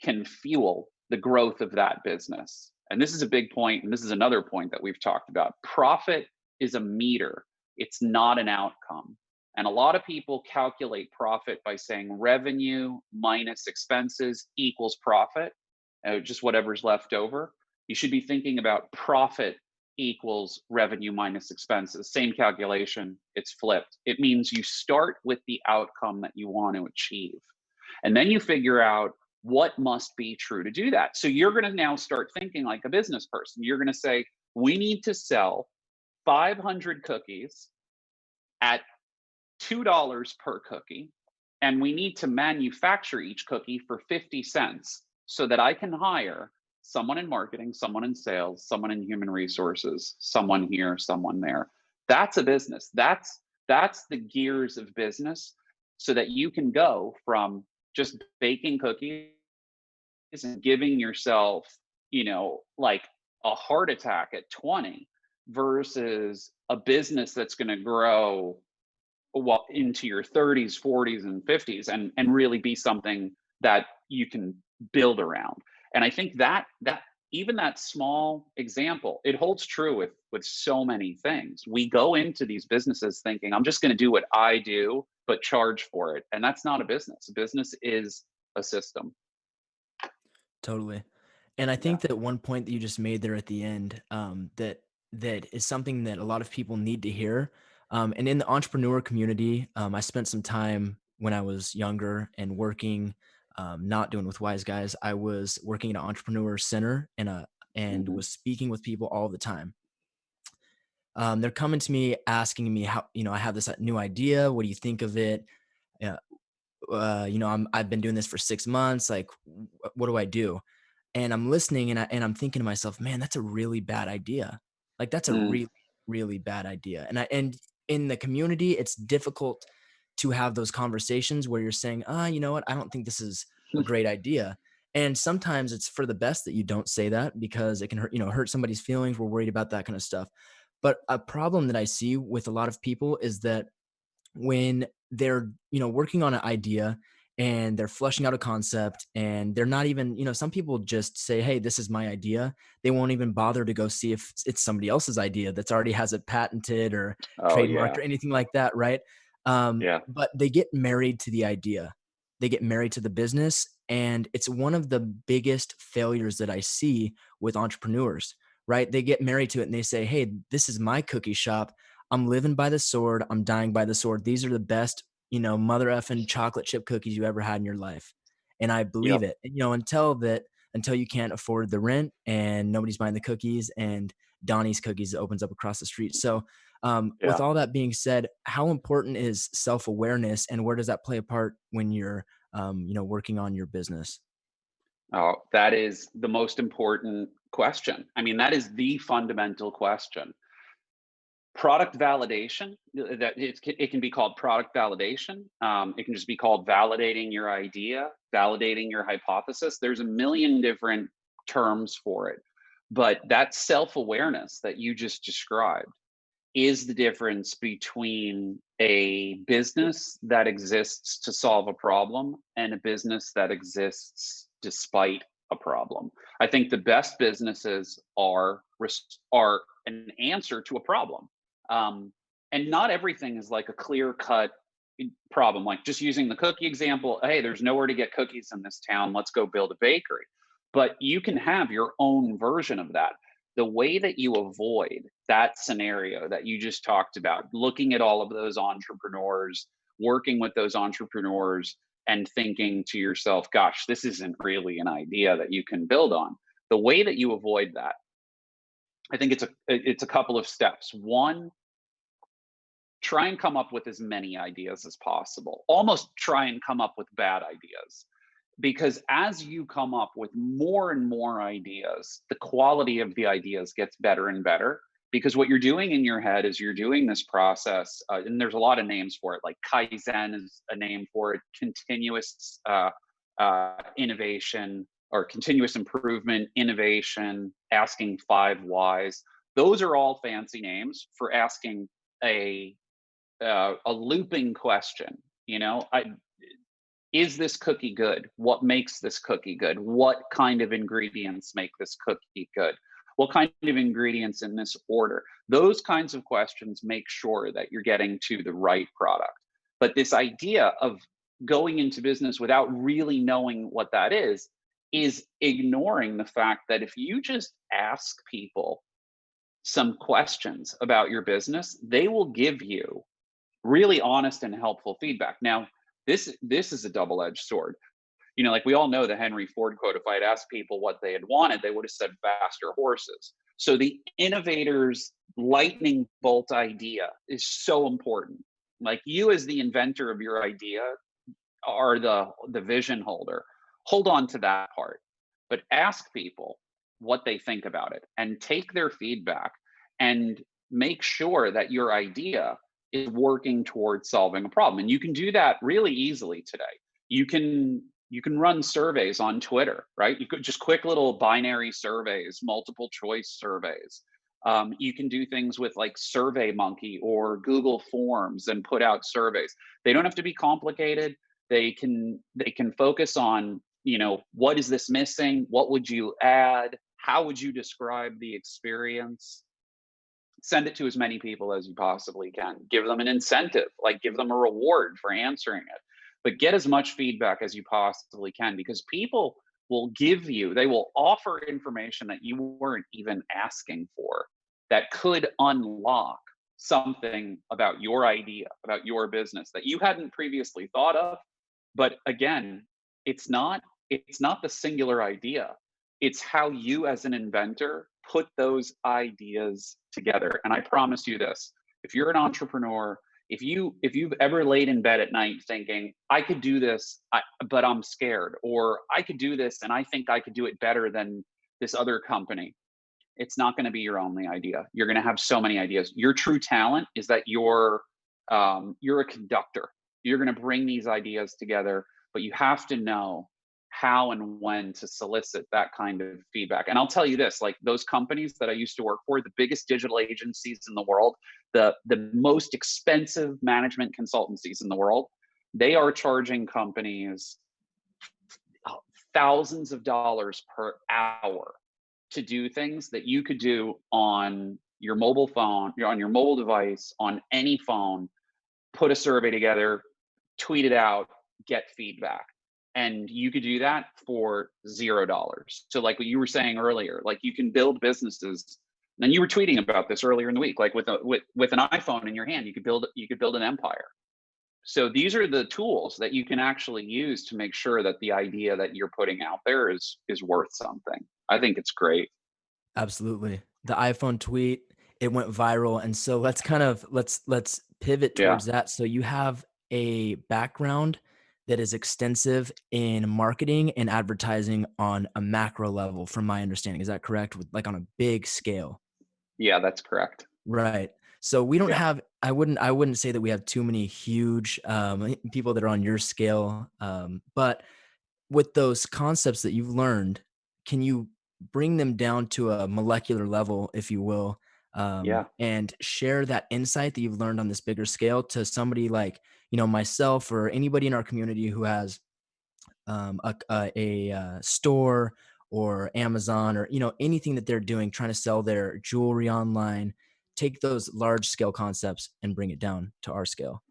can fuel the growth of that business. And this is a big point, and this is another point that we've talked about. Profit is a meter. It's not an outcome. And a lot of people calculate profit by saying revenue minus expenses equals profit, just whatever's left over. You should be thinking about profit equals revenue minus expenses. Same calculation, it's flipped. It means you start with the outcome that you want to achieve. And then you figure out what must be true to do that. So you're going to now start thinking like a business person. You're going to say, we need to sell 500 cookies at $2 per cookie, and we need to manufacture each cookie for 50 cents so that I can hire someone in marketing, someone in sales, someone in human resources, someone here, someone there. That's a business. That's the gears of business, so that you can go from just baking cookies and giving yourself, like a heart attack at 20 versus a business that's going to grow into your 30s, 40s, and 50s and really be something that you can build around. And I think that even that small example, it holds true with so many things. We go into these businesses thinking, I'm just going to do what I do, but charge for it. And that's not a business. A business is a system. Totally. And I think that one point that you just made there at the end, that that is something that a lot of people need to hear. And in the entrepreneur community, I spent some time when I was younger and working, not doing with Wise Guys. I was working at an entrepreneur center and Hmm. was speaking with people all the time. They're coming to me asking me how, I have this new idea. What do you think of it? Yeah, I've been doing this for 6 months. Like, what do I do? And I'm listening and I'm thinking to myself, man, that's a really bad idea. Like that's a Mm. really, really bad idea. And in the community, it's difficult to have those conversations where you're saying, you know what? I don't think this is a great idea. And sometimes it's for the best that you don't say that because it can hurt somebody's feelings. We're worried about that kind of stuff. But a problem that I see with a lot of people is that when they're working on an idea and they're fleshing out a concept and they're not even some people just say, hey, this is my idea. They won't even bother to go see if it's somebody else's idea that's already has it patented or Oh trademarked yeah, or anything like that, right? yeah, But they get married to the idea, they get married to the business, and it's one of the biggest failures that I see with entrepreneurs, right? They get married to it and they say, hey, this is my cookie shop. I'm living by the sword. I'm dying by the sword. These are the best, mother effing chocolate chip cookies you ever had in your life. And I believe yep, it. And, until you can't afford the rent and nobody's buying the cookies and Donnie's Cookies opens up across the street. So, with yeah. all that being said, how important is self awareness and where does that play a part when you're, working on your business? Oh, that is the most important question. I mean, that is the fundamental question. Product validation, that it can be called product validation. It can just be called validating your idea, validating your hypothesis. There's a million different terms for it. But that self awareness that you just described is the difference between a business that exists to solve a problem and a business that exists despite a problem. I think the best businesses are an answer to a problem, um, and not everything is like a clear cut problem. Like just using the cookie example, hey, there's nowhere to get cookies in this town. Let's go build a bakery. But you can have your own version of that. The way that you avoid that scenario that you just talked about, looking at all of those entrepreneurs, working with those entrepreneurs, and thinking to yourself, gosh, this isn't really an idea that you can build on. The way that you avoid that, I think it's a couple of steps. One, try and come up with as many ideas as possible. Almost try and come up with bad ideas, because as you come up with more and more ideas, the quality of the ideas gets better and better. Because what you're doing in your head is you're doing this process, and there's a lot of names for it, like Kaizen is a name for it, continuous innovation or continuous improvement, innovation, asking five whys. Those are all fancy names for asking a a looping question. You know, is this cookie good? What makes this cookie good? What kind of ingredients make this cookie good? What kind of ingredients in this order? Those kinds of questions make sure that you're getting to the right product. But this idea of going into business without really knowing what that is ignoring the fact that if you just ask people some questions about your business, they will give you really honest and helpful feedback. Now, this is a double-edged sword. You know, like we all know the Henry Ford quote, if I had asked people what they had wanted, they would have said faster horses. So the innovator's lightning bolt idea is so important. Like you as the inventor of your idea are the vision holder. Hold on to that part, but ask people what they think about it and take their feedback and make sure that your idea is working towards solving a problem. And you can do that really easily today. You can run surveys on Twitter, right? You could just quick little binary surveys, multiple choice surveys. You can do things with like SurveyMonkey or Google Forms and put out surveys. They don't have to be complicated. They can focus on, you know, what is this missing? What would you add? How would you describe the experience? Send it to as many people as you possibly can. Give them an incentive, like give them a reward for answering it. But get as much feedback as you possibly can, because people will give you, they will offer information that you weren't even asking for. that could unlock something about your idea, about your business that you hadn't previously thought of. But again, it's not the singular idea. It's how you as an inventor put those ideas together. And I promise you this, if you're an entrepreneur, if you've ever laid in bed at night thinking, I could do this, but I'm scared, or I could do this and I think I could do it better than this other company, it's not going to be your only idea. You're going to have so many ideas. Your true talent is that you're a conductor. You're going to bring these ideas together, but you have to know how and when to solicit that kind of feedback. And I'll tell you this, like those companies that I used to work for, the biggest digital agencies in the world, the most expensive management consultancies in the world, they are charging companies thousands of dollars per hour to do things that you could do on your mobile phone, on your mobile device, on any phone, put a survey together, tweet it out, get feedback. And you could do that for $0. So like what you were saying earlier, like you can build businesses. And you were tweeting about this earlier in the week, like with an iPhone in your hand, you could build an empire. So these are the tools that you can actually use to make sure that the idea that you're putting out there is worth something. I think it's great. Absolutely. The iPhone tweet, it went viral. And so let's pivot Yeah. towards that. So you have a background that is extensive in marketing and advertising on a macro level, from my understanding. Is that correct? Like on a big scale. Yeah, that's correct. Right. So we don't Yeah. have, I wouldn't say that we have too many huge people that are on your scale. But with those concepts that you've learned, can you bring them down to a molecular level, if you will, Yeah. and share that insight that you've learned on this bigger scale to somebody like, myself or anybody in our community who has a store or Amazon or, anything that they're doing, trying to sell their jewelry online, take those large scale concepts and bring it down to our scale?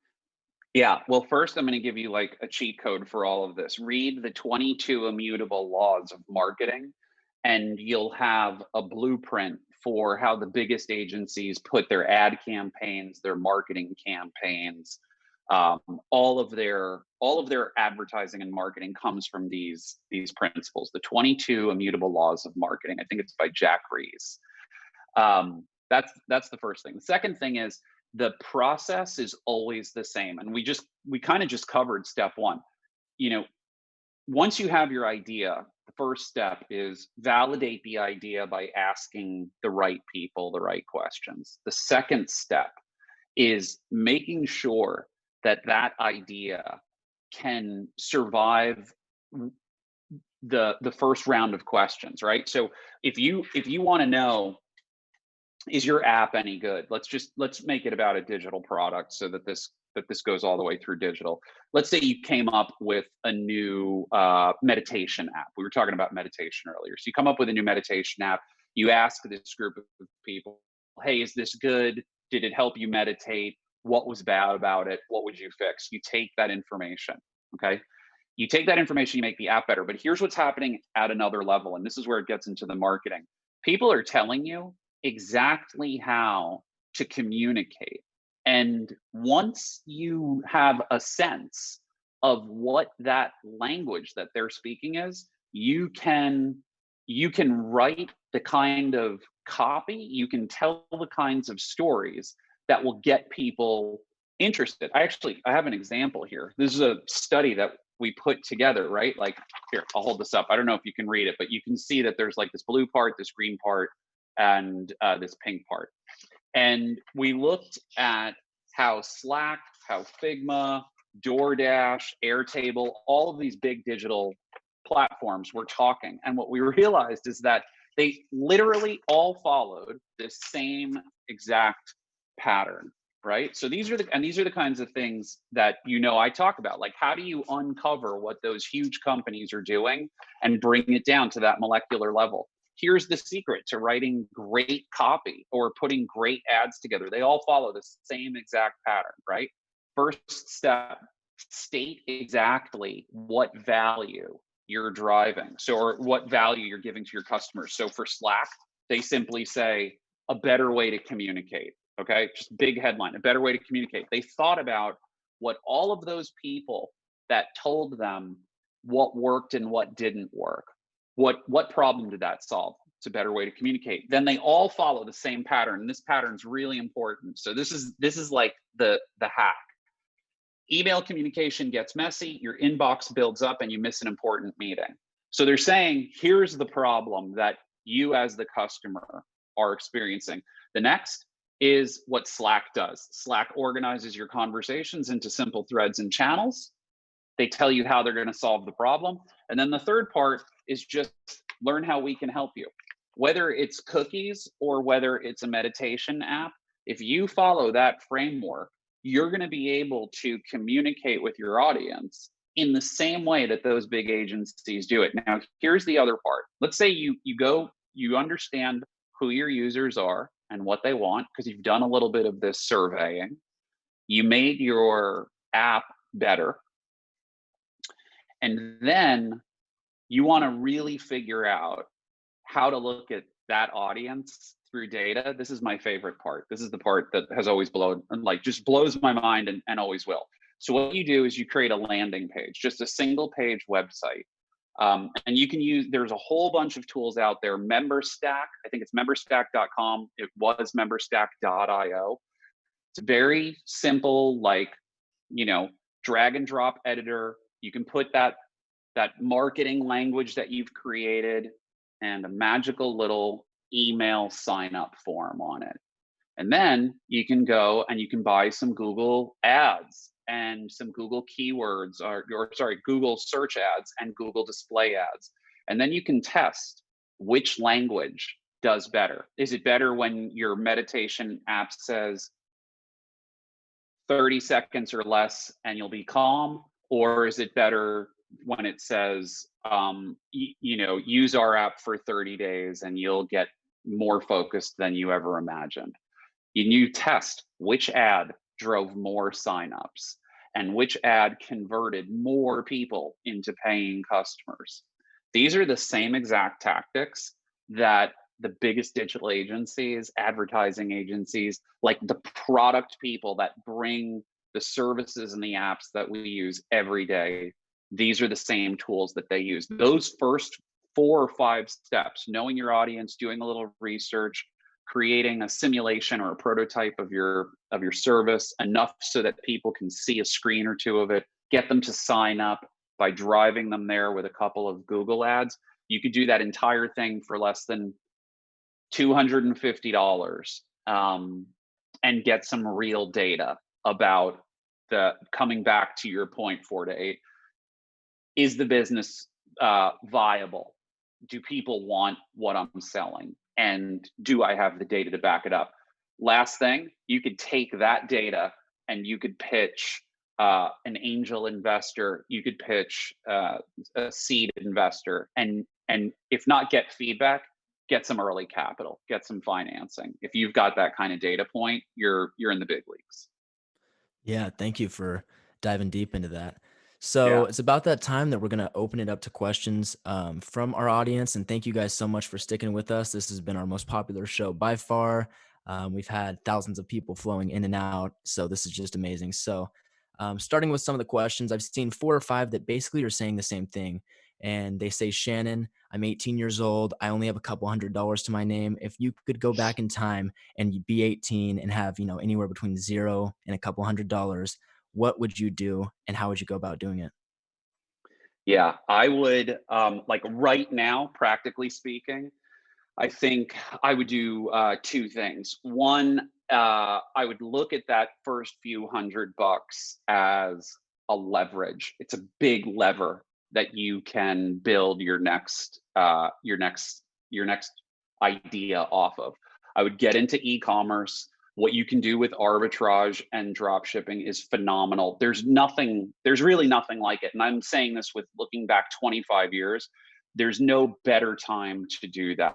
Yeah. Well, first, I'm going to give you like a cheat code for all of this. Read the 22 Immutable Laws of Marketing, and you'll have a blueprint for how the biggest agencies put their ad campaigns, their marketing campaigns, all of their advertising and marketing comes from these principles. The 22 Immutable Laws of Marketing. I think it's by Jack Rees. That's the first thing. The second thing is the process is always the same, and we kind of just covered step one. Once you have your idea, the first step is validate the idea by asking the right people the right questions. The second step is making sure that idea can survive the first round of questions, right? So if you want to know, is your app any good? Let's make it about a digital product so that this goes all the way through digital. Let's say you came up with a new meditation app. We were talking about meditation earlier. So you come up with a new meditation app. You ask this group of people, hey, is this good? Did it help you meditate? What was bad about it? What would you fix? You take that information, okay? You take that information, you make the app better. But here's what's happening at another level, and this is where it gets into the marketing. People are telling you exactly how to communicate. And once you have a sense of what that language that they're speaking is, you can write the kind of copy, you can tell the kinds of stories that will get people interested. I have an example here. This is a study that we put together, right? Like here, I'll hold this up. I don't know if you can read it, but you can see that there's like this blue part, this green part, and this pink part. And we looked at how Slack, how Figma, DoorDash, Airtable, all of these big digital platforms were talking. And what we realized is that they literally all followed the same exact pattern, right? So these are the kinds of things that I talk about. Like, how do you uncover what those huge companies are doing and bring it down to that molecular level? Here's the secret to writing great copy or putting great ads together. They all follow the same exact pattern, right? First step, state exactly what value you're driving. So, or what value you're giving to your customers. So for Slack, they simply say, a better way to communicate. Okay, just big headline, a better way to communicate. They thought about what all of those people that told them what worked and what didn't work, what problem did that solve? It's a better way to communicate. Then they all follow the same pattern, and this pattern is really important. So this is like the hack. Email communication gets messy, your inbox builds up, and you miss an important meeting. So they're saying, here's the problem that you as the customer are experiencing. The next is what Slack does. Slack organizes your conversations into simple threads and channels. They tell you how they're going to solve the problem. And then the third part is just learn how we can help you. Whether it's cookies or whether it's a meditation app, if you follow that framework, you're going to be able to communicate with your audience in the same way that those big agencies do it. Now, here's the other part. Let's say you understand who your users are and what they want, because you've done a little bit of this surveying. You made your app better. And then you want to really figure out how to look at that audience through data. This is my favorite part. This is the part that has always just blows my mind and always will. So what you do is you create a landing page, just a single page website. And you can use, there's a whole bunch of tools out there. MemberStack, I think it's memberstack.com. It was memberstack.io. It's very simple, drag and drop editor. You can put that marketing language that you've created and a magical little email sign up form on it. And then you can go and you can buy some Google ads and some Google keywords Google search ads and Google display ads. And then you can test which language does better. Is it better when your meditation app says 30 seconds or less and you'll be calm? Or is it better when it says, use our app for 30 days and you'll get more focused than you ever imagined? You test which ad drove more signups and which ad converted more people into paying customers. These are the same exact tactics that the biggest digital agencies, advertising agencies, like the product people that bring the services and the apps that we use every day, these are the same tools that they use. Those first 4 or 5 steps, knowing your audience, doing a little research, creating a simulation or a prototype of your service, enough so that people can see a screen or 2 of it, get them to sign up by driving them there with a couple of Google ads. You could do that entire thing for less than $250 and get some real data about coming back to your point 4 to 8. Is the business viable? Do people want what I'm selling? And do I have the data to back it up? Last thing, you could take that data and you could pitch an angel investor, you could pitch a seed investor, and if not get feedback, get some early capital, get some financing. If you've got that kind of data point, you're in the big leagues. Yeah, thank you for diving deep into that. So Yeah. it's about that time that we're going to open it up to questions from our audience. And thank you guys so much for sticking with us. This has been our most popular show by far. We've had thousands of people flowing in and out. So this is just amazing. So starting with some of the questions, I've seen 4 or 5 that basically are saying the same thing. And they say, Shannon, I'm 18 years old. I only have a couple $100s to my name. If you could go back in time and you'd be 18 and have, anywhere between 0 and a couple $100s, what would you do and how would you go about doing it? Yeah, I would, right now, practically speaking, I think I would do 2 things. One, I would look at that first few $100 as a leverage. It's a big lever that you can build your next idea off of. I would get into e-commerce. What you can do with arbitrage and drop shipping is phenomenal. There's really nothing like it. And I'm saying this with looking back 25 years. There's no better time to do that.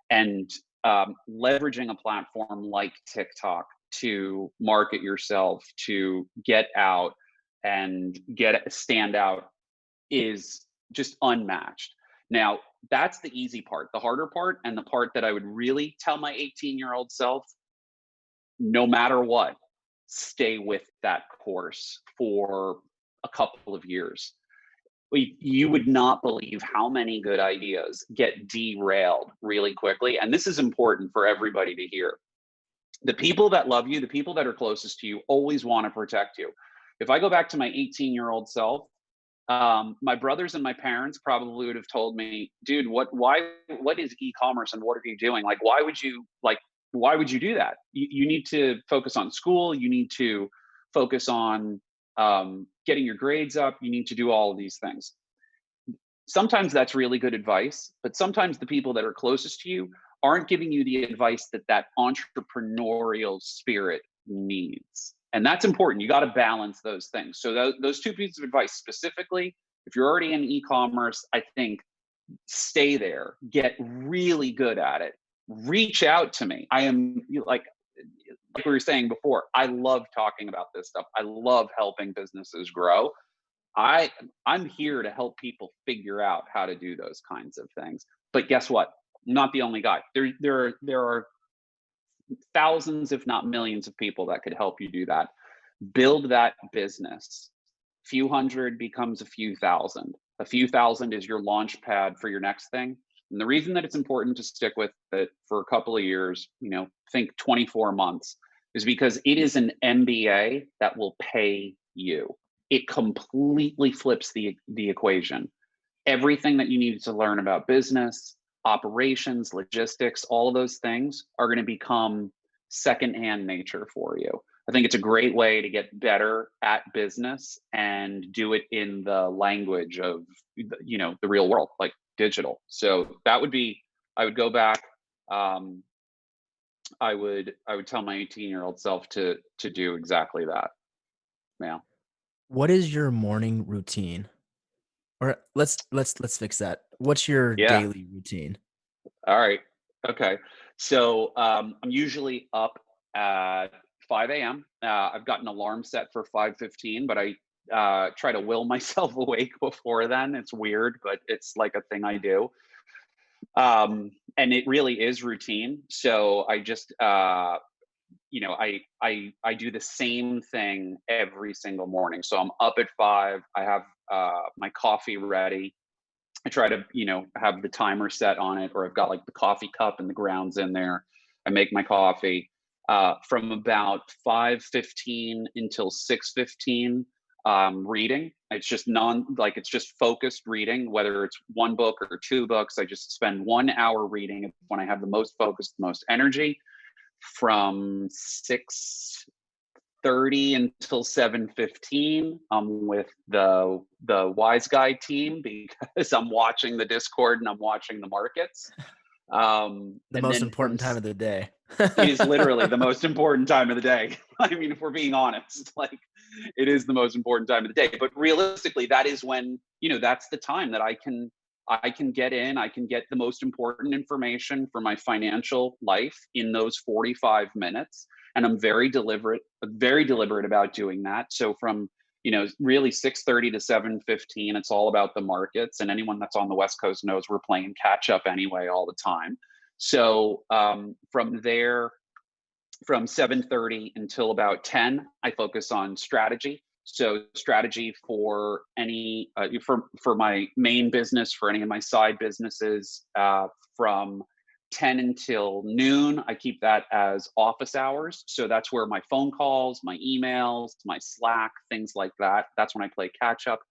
And leveraging a platform like TikTok to market yourself, to get out and stand out is just unmatched. Now, that's the easy part. The harder part, and the part that I would really tell my 18-year-old self, no matter what, stay with that course for a couple of years. You would not believe how many good ideas get derailed really quickly. And this is important for everybody to hear. The people that love you, the people that are closest to you, always want to protect you. If I go back to my 18-year-old self, my brothers and my parents probably would have told me, dude, what is e-commerce and what are you doing? Like, why would you do that? You need to focus on school. You need to focus on getting your grades up. You need to do all of these things. Sometimes that's really good advice, but sometimes the people that are closest to you aren't giving you the advice that entrepreneurial spirit needs. And that's important. You got to balance those things. So those two pieces of advice specifically, if you're already in e-commerce, I think stay there, get really good at it. Reach out to me. I am like we were saying before, I love talking about this stuff. I love helping businesses grow. I'm here to help people figure out how to do those kinds of things. But guess what? I'm not the only guy. There are thousands, if not millions, of people that could help you do that. Build that business. Few hundred becomes a few thousand. A few thousand is your launch pad for your next thing. And the reason that it's important to stick with it for a couple of years, think 24 months, is because it is an MBA that will pay you. It completely flips the equation. Everything that you need to learn about business, operations, logistics, all of those things are going to become secondhand nature for you. I think it's a great way to get better at business and do it in the language of, the real world, like digital. So that would be, I would go back. I would tell my 18-year-old self to do exactly that. Yeah. What is your morning routine? Or let's fix that. What's your daily routine? All right. Okay. So I'm usually up at 5 a.m. I've got an alarm set for 5:15, but I try to will myself awake before then. It's weird, but it's like a thing I do. And it really is routine. So I just, I do the same thing every single morning. So I'm up at 5. I have my coffee ready. I try to, have the timer set on it, or I've got like the coffee cup and the grounds in there. I make my coffee from about 5:15 until 6:15. Reading. It's just it's just focused reading, whether it's one book or 2 books. I just spend 1 hour reading when I have the most focus, most energy. From 6:30 until 7:15, I'm with the Wiseguy team because I'm watching the Discord and I'm watching the markets. The most important time of the day. It is literally the most important time of the day. I mean, if we're being honest, it is the most important time of the day. But realistically, that is when, that's the time that I can get in, I can get the most important information for my financial life in those 45 minutes. And I'm very deliberate about doing that. So from, really 6:30 to 7:15, it's all about the markets. And anyone that's on the West Coast knows we're playing catch up anyway all the time. So from there, from 7:30 until about 10, I focus on strategy. So strategy for any for my main business, for any of my side businesses, from 10 until noon, I keep that as office hours. So that's where my phone calls, my emails, my Slack, things like that. That's when I play catch up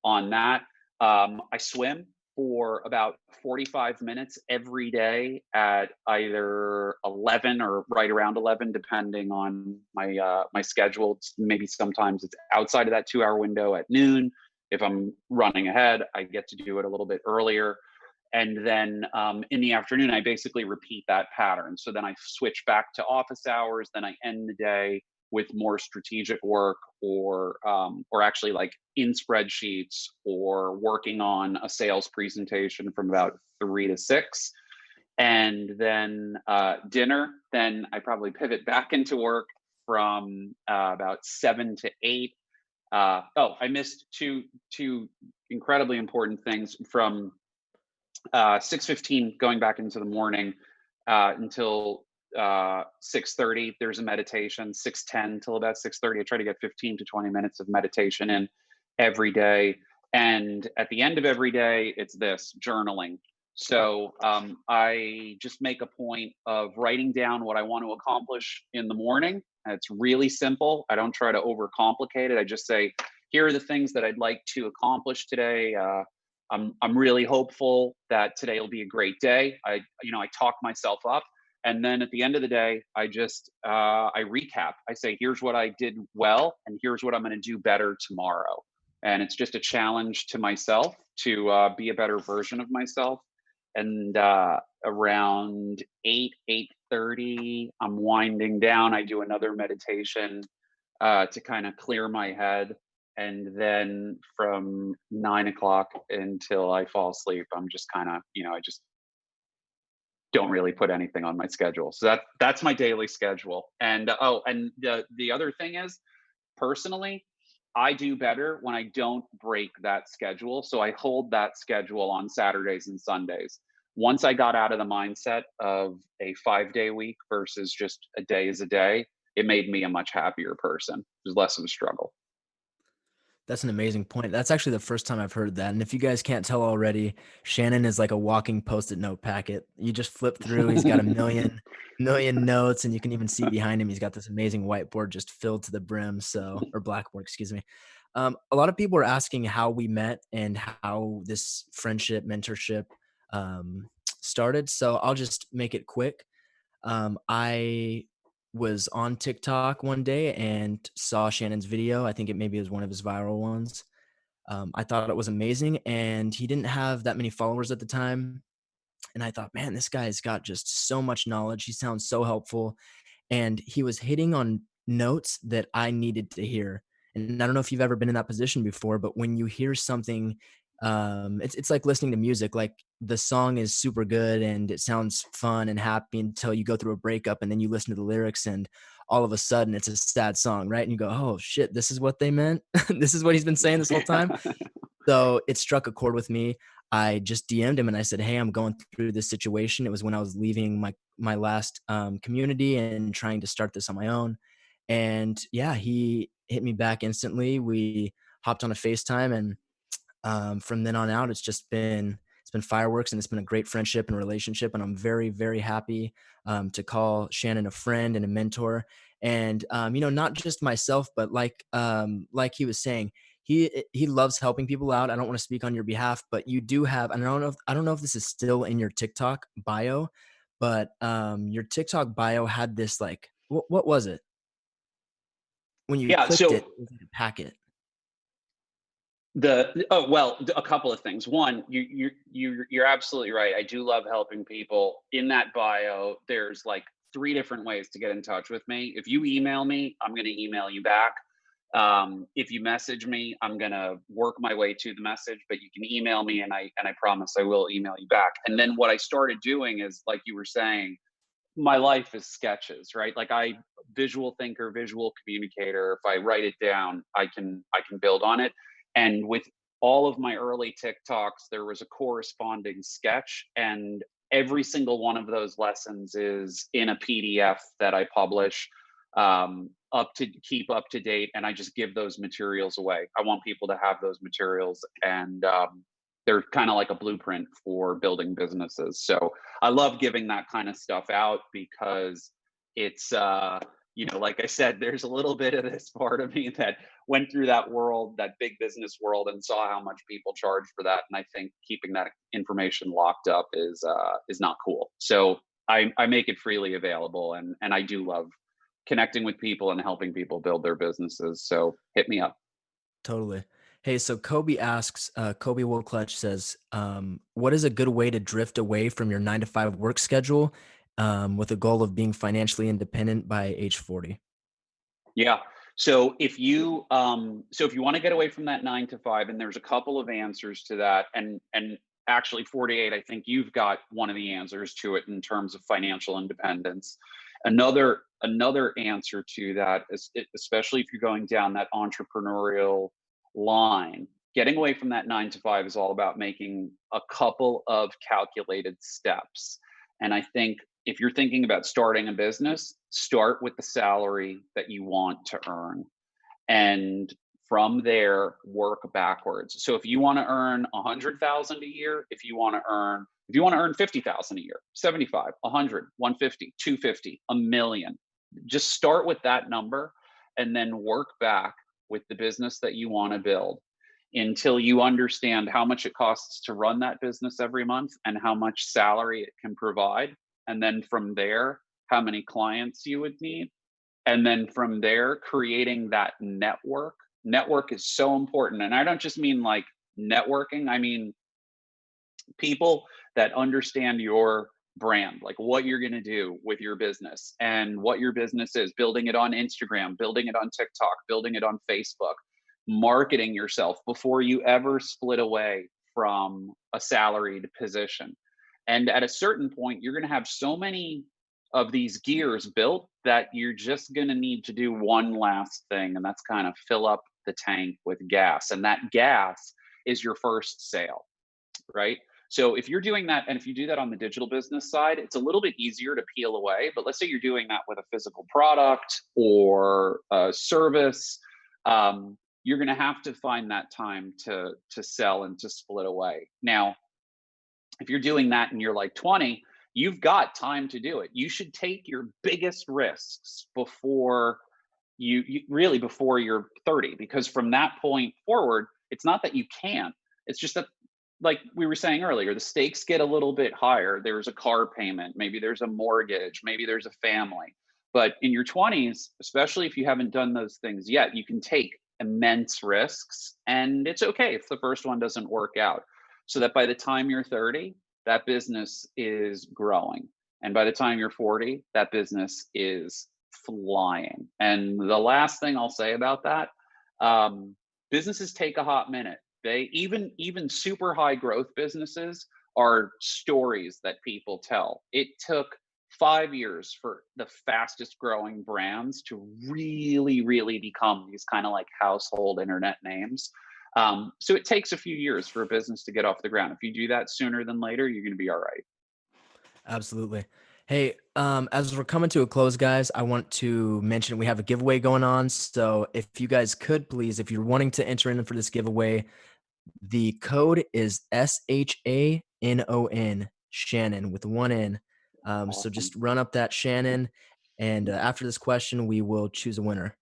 on that. I swim for about 45 minutes every day at either 11 or right around 11, depending on my schedule. Maybe sometimes it's outside of that 2-hour window at noon. If I'm running ahead, I get to do it a little bit earlier. And then in the afternoon, I basically repeat that pattern. So then I switch back to office hours. Then I end the day with more strategic work, or actually like in spreadsheets, or working on a sales presentation from about 3 to 6. And then dinner. Then I probably pivot back into work from about 7 to 8. I missed two incredibly important things from 6:15 going back into the morning until 6:30. There's a meditation. 6:10 till about 6:30. I try to get 15 to 20 minutes of meditation in every day. And at the end of every day, it's this journaling. So I just make a point of writing down what I want to accomplish in the morning. And it's really simple. I don't try to overcomplicate it. I just say, here are the things that I'd like to accomplish today. I'm really hopeful that today will be a great day. I talk myself up, and then at the end of the day, I recap. I say, here's what I did well, and here's what I'm going to do better tomorrow. And it's just a challenge to myself to be a better version of myself. And around 8:30, I'm winding down. I do another meditation to kind of clear my head. And then from 9 o'clock until I fall asleep, I'm just kind of, I just don't really put anything on my schedule. So that's my daily schedule. And and the other thing is, personally, I do better when I don't break that schedule. So I hold that schedule on Saturdays and Sundays. Once I got out of the mindset of a 5-day week versus just a day is a day, it made me a much happier person. It was less of a struggle. That's an amazing point. That's actually the first time I've heard that. And if you guys can't tell already, Shannon is like a walking post-it note packet. You just flip through, he's got a million notes, and you can even see behind him, he's got this amazing whiteboard just filled to the brim. So, or blackboard, excuse me. A lot of people are asking how we met and how this friendship, mentorship started. So I'll just make it quick. I was on TikTok one day and saw Shannon's video. I think it maybe was one of his viral ones. I thought it was amazing, and he didn't have that many followers at the time. And I thought, man, this guy's got just so much knowledge. He sounds so helpful, and he was hitting on notes that I needed to hear. And I don't know if you've ever been in that position before, but when you hear something, it's like listening to music. Like the song is super good and it sounds fun and happy until you go through a breakup, and then you listen to the lyrics, and all of a sudden it's a sad song, right? And you go, oh shit, this is what they meant. This is what he's been saying this whole time. Yeah. So it struck a chord with me. I just DM'd him and I said, hey, I'm going through this situation. It was when I was leaving my last community and trying to start this on my own. And yeah, he hit me back instantly. We hopped on a FaceTime, and from then on out, it's been fireworks, and it's been a great friendship and relationship. And I'm very, very happy to call Shannon a friend and a mentor. And not just myself, but like he was saying, he loves helping people out. I don't want to speak on your behalf, but you do have, and I don't know if this is still in your TikTok bio, but your TikTok bio had this like what was it? When you Yeah. clicked it, So it was like a packet. a couple of things. One, you're absolutely right. I do love helping people. In that bio, there's like 3 different ways to get in touch with me. If you email me, I'm going to email you back. If you message me, I'm going to work my way to the message, but you can email me, and I promise I will email you back. And then what I started doing is, like you were saying, my life is sketches, right? Like, visual thinker, visual communicator. If I write it down, I can build on it. And with all of my early TikToks, there was a corresponding sketch, and every single one of those lessons is in a PDF that I publish, up to keep up to date, and I just give those materials away. I want people to have those materials, and they're kind of like a blueprint for building businesses. So I love giving that kind of stuff out because it's like I said, there's a little bit of this part of me that went through that world, that big business world, and saw how much people charge for that. And I think keeping that information locked up is not cool. So I make it freely available, and I do love connecting with people and helping people build their businesses. So hit me up. Totally. Hey, so Kobe asks, Kobe Will Clutch says, what is a good way to drift away from your 9 to 5 work schedule with a goal of being financially independent by age 40? Yeah. So if you want to get away from that 9 to 5, and there's a couple of answers to that, and actually 48, I think you've got one of the answers to it in terms of financial independence. Another answer to that is, especially if you're going down that entrepreneurial line, getting away from that 9 to 5 is all about making a couple of calculated steps. And I think if you're thinking about starting a business, start with the salary that you want to earn. And from there, work backwards. So if you want to earn 100,000 a year, if you want to earn 50,000 a year, 75, 100, 150, 250, a million, just start with that number and then work back with the business that you want to build until you understand how much it costs to run that business every month and how much salary it can provide. And then from there, how many clients you would need. And then from there, creating that network. Network is so important. And I don't just mean like networking, I mean people that understand your brand, like what you're going to do with your business and what your business is, building it on Instagram, building it on TikTok, building it on Facebook, marketing yourself before you ever split away from a salaried position. And at a certain point, you're going to have so many of these gears built that you're just going to need to do one last thing, and that's kind of fill up the tank with gas. And that gas is your first sale, right? So if you're doing that, and if you do that on the digital business side, it's a little bit easier to peel away. But let's say you're doing that with a physical product or a service, you're going to have to find that time to sell and to split away. Now, if you're doing that and you're like 20, you've got time to do it. You should take your biggest risks before you really before you're 30, because from that point forward, it's not that you can't. It's just that, like we were saying earlier, the stakes get a little bit higher. There's a car payment, maybe there's a mortgage, maybe there's a family. But in your 20s, especially if you haven't done those things yet, you can take immense risks, and it's okay if the first one doesn't work out. So that by the time you're 30, that business is growing. And by the time you're 40, that business is flying. And the last thing I'll say about that, businesses take a hot minute. They even super high growth businesses are stories that people tell. It took 5 years for the fastest growing brands to really become these kind of like household internet names. So it takes a few years for a business to get off the ground. If you do that sooner than later, you're going to be all right. Absolutely. Hey, as we're coming to a close, guys, I want to mention we have a giveaway going on. So if you guys could please, if you're wanting to enter in for this giveaway, the code is SHANON, Shannon with one N. So just run up that Shannon, and after this question, we will choose a winner.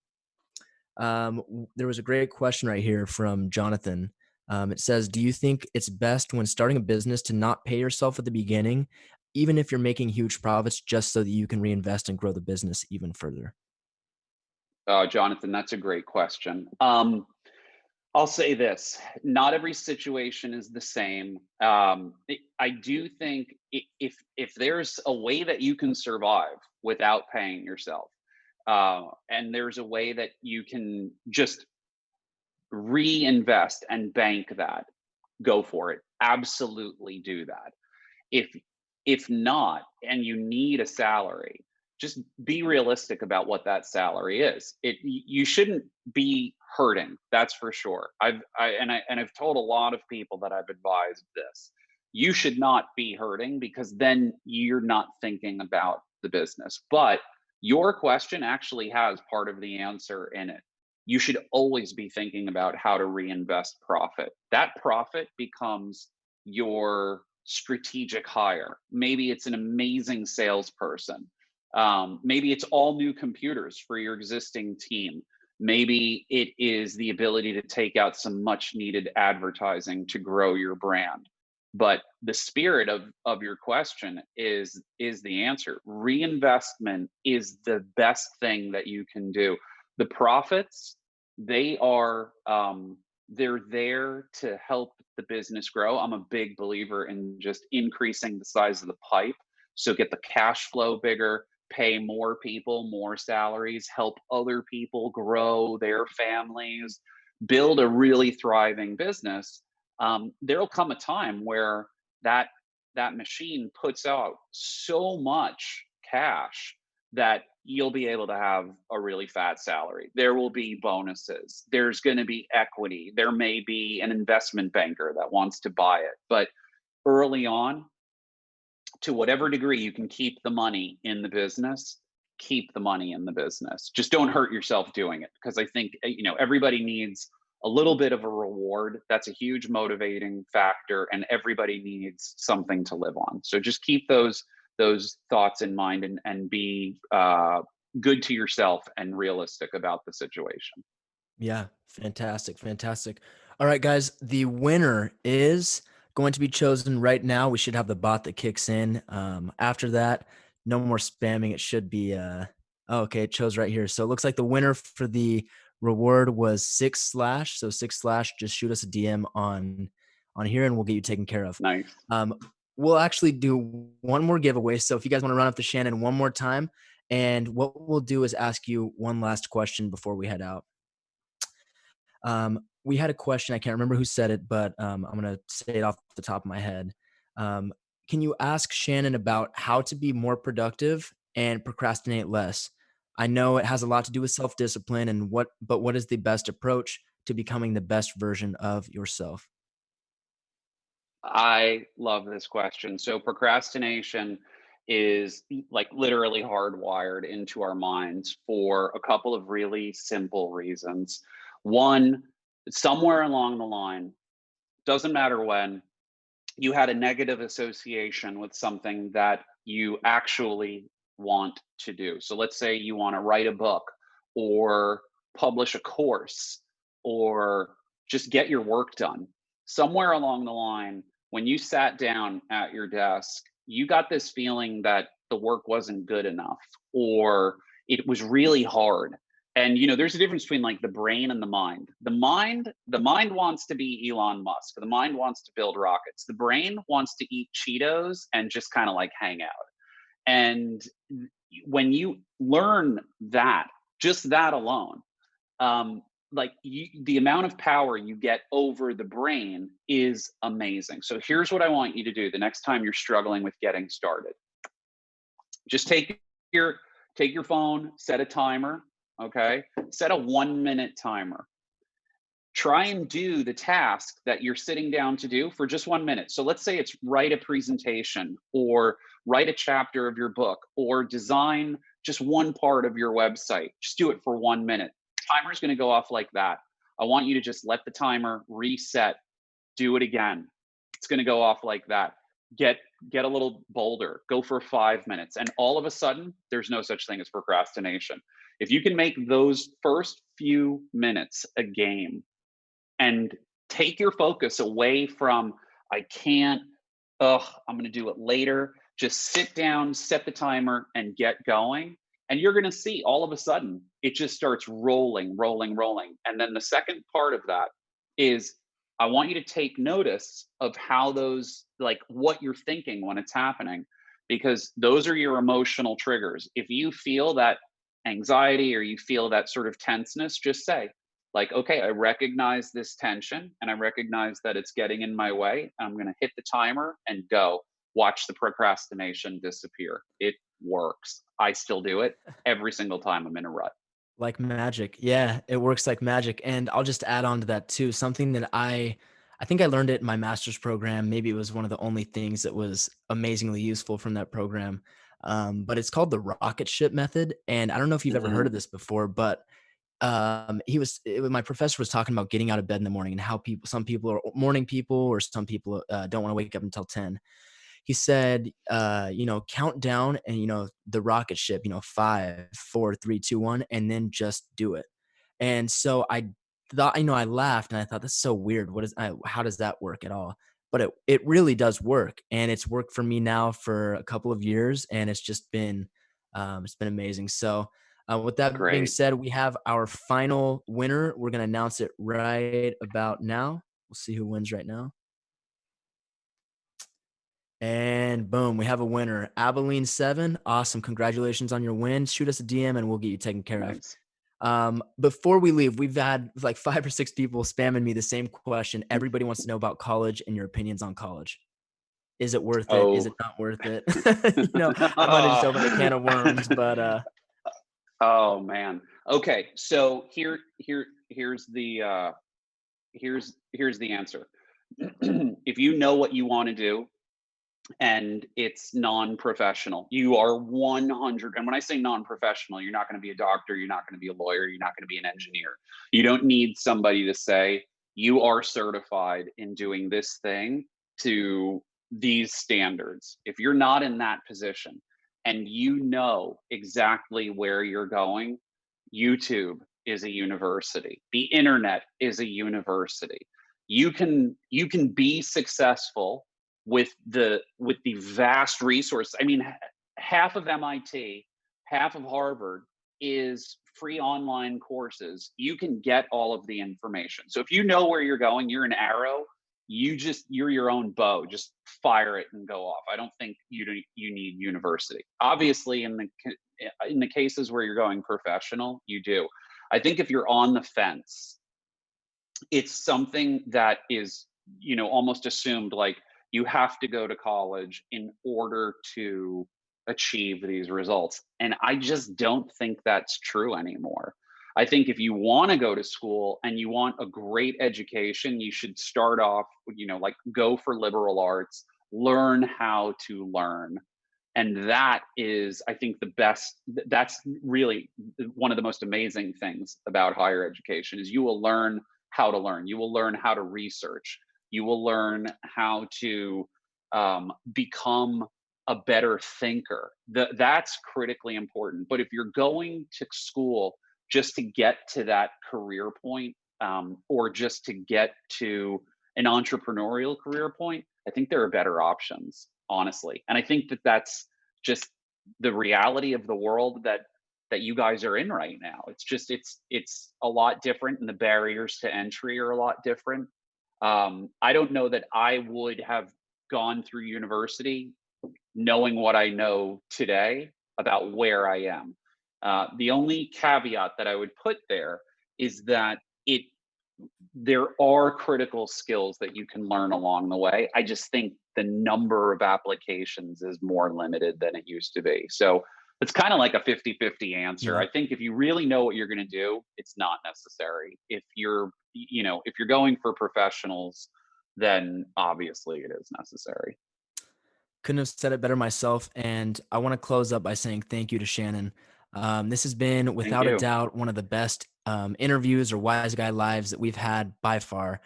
There was a great question right here from Jonathan. It says, do you think it's best when starting a business to not pay yourself at the beginning, even if you're making huge profits, just so that you can reinvest and grow the business even further? Jonathan, that's a great question. I'll say this, not every situation is the same. I do think if there's a way that you can survive without paying yourself, and there's a way that you can just reinvest and bank that, go for it. Absolutely do that. If if not, and you need a salary, just be realistic about what that salary is. You shouldn't be hurting, that's for sure. I've told a lot of people that I've advised this. You should not be hurting, because then you're not thinking about the business. But your question actually has part of the answer in it. You should always be thinking about how to reinvest profit. That profit becomes your strategic hire. Maybe it's an amazing salesperson. Maybe it's all new computers for your existing team. Maybe it is the ability to take out some much needed advertising to grow your brand. But the spirit of your question is the answer. Reinvestment is the best thing that you can do. The profits, they're there to help the business grow. I'm a big believer in just increasing the size of the pipe. So get the cash flow bigger, pay more people, more salaries, help other people grow their families, build a really thriving business. There'll come a time where that machine puts out so much cash that you'll be able to have a really fat salary. There will be bonuses. There's going to be equity. There may be an investment banker that wants to buy it. But early on, to whatever degree you can keep the money in the business, keep the money in the business. Just don't hurt yourself doing it, because I think everybody needs a little bit of a reward. That's a huge motivating factor, and everybody needs something to live on. So just keep those thoughts in mind, and be good to yourself and realistic about the situation. Yeah, fantastic, fantastic. All right, guys, the winner is going to be chosen right now. We should have the bot that kicks in. After that, no more spamming. It should be oh, okay, it chose right here. So it looks like the winner for the reward was 6slash. So 6slash, just shoot us a DM on here and we'll get you taken care of. Nice. We'll actually do one more giveaway. So if you guys want to run up to Shannon one more time, and what we'll do is ask you one last question before we head out. We had a question. I can't remember who said it, but I'm going to say it off the top of my head. Can you ask Shannon about how to be more productive and procrastinate less? I know it has a lot to do with self-discipline and but what is the best approach to becoming the best version of yourself? I love this question. So procrastination is like literally hardwired into our minds for a couple of really simple reasons. One, somewhere along the line, doesn't matter when, you had a negative association with something that you actually want to do. So let's say you want to write a book, or publish a course, or just get your work done. Somewhere along the line, when you sat down at your desk, you got this feeling that the work wasn't good enough, or it was really hard. And there's a difference between like the brain and the mind. The mind wants to be Elon Musk. The mind wants to build rockets. The brain wants to eat Cheetos and just kind of like hang out. And when you learn that, just that alone, the amount of power you get over the brain is amazing. So here's what I want you to do the next time you're struggling with getting started. Just take your phone, set a timer. Okay, set a 1-minute timer. Try and do the task that you're sitting down to do for just 1 minute. So let's say it's write a presentation, or write a chapter of your book, or design just one part of your website. Just do it for 1 minute. Timer's going to go off like that. I want you to just let the timer reset. Do it again. It's going to go off like that. Get a little bolder. Go for 5 minutes. And all of a sudden, there's no such thing as procrastination. If you can make those first few minutes a game, and take your focus away from, I can't, I'm going to do it later. Just sit down, set the timer, and get going. And you're going to see all of a sudden, it just starts rolling, rolling, rolling. And then the second part of that is, I want you to take notice of how like what you're thinking when it's happening, because those are your emotional triggers. If you feel that anxiety, or you feel that sort of tenseness, just say, like, okay, I recognize this tension, and I recognize that it's getting in my way. I'm going to hit the timer and go. Watch the procrastination disappear. It works. I still do it every single time I'm in a rut. Like magic. Yeah, it works like magic. And I'll just add on to that too. Something that I think I learned it in my master's program. Maybe it was one of the only things that was amazingly useful from that program. But it's called the rocket ship method. And I don't know if you've ever heard Mhm. of this before, but my professor was talking about getting out of bed in the morning and how some people are morning people, or some people don't want to wake up until 10. He said, count down and, the rocket ship, 5, 4, 3, 2, 1, and then just do it. And so I thought, I laughed and I thought, that's so weird. How does that work at all? But it really does work. And it's worked for me now for a couple of years, and it's been amazing. So with that being Great. said, we have our final winner. We're going to announce it right about now. We'll see who wins right now. And boom, we have a winner. Abilene7. Awesome. Congratulations on your win. Shoot us a DM and we'll get you taken care of. Nice. Before we leave, we've had like 5 or 6 people spamming me the same question. Everybody wants to know about college and your opinions on college. Is it worth it? Is it Oh. not worth it? I don't want to just open a can of worms, but Oh man. Okay, so here's the answer. If you know what you want to do and it's non-professional, you are 100, and when I say non-professional, you're not going to be a doctor, you're not going to be a lawyer, you're not going to be an engineer. You don't need somebody to say you are certified in doing this thing to these standards. If you're not in that position and you know exactly where you're going, YouTube is a university. The internet is a university. You can be successful with the vast resources. I mean, half of MIT, half of Harvard is free online courses. You can get all of the information. So if you know where you're going, you're an arrow. You're your own bow. Just fire it and go off. I don't think you need university. Obviously, in the cases where you're going professional, you do. I think if you're on the fence, it's something that is, almost assumed, like you have to go to college in order to achieve these results. And I just don't think that's true anymore. I think if you want to go to school and you want a great education, you should start off, like go for liberal arts, learn how to learn. And that is, I think, that's really one of the most amazing things about higher education is you will learn how to learn. You will learn how to research. You will learn how to become a better thinker. That's critically important. But if you're going to school just to get to that career point, or just to get to an entrepreneurial career point, I think there are better options, honestly. And I think that's just the reality of the world that you guys are in right now. It's a lot different, and the barriers to entry are a lot different. I don't know that I would have gone through university knowing what I know today about where I am. The only caveat that I would put there is that there are critical skills that you can learn along the way. I just think the number of applications is more limited than it used to be. So it's kind of like a 50-50 answer. yeah. I think if you really know what you're going to do, it's not necessary. If you're going for professionals, then obviously it is necessary. Couldn't have said it better myself. And I want to close up by saying thank you to Shannon. This has been, Thank without a you. doubt, one of the best interviews or Wise Guy lives that we've had by far.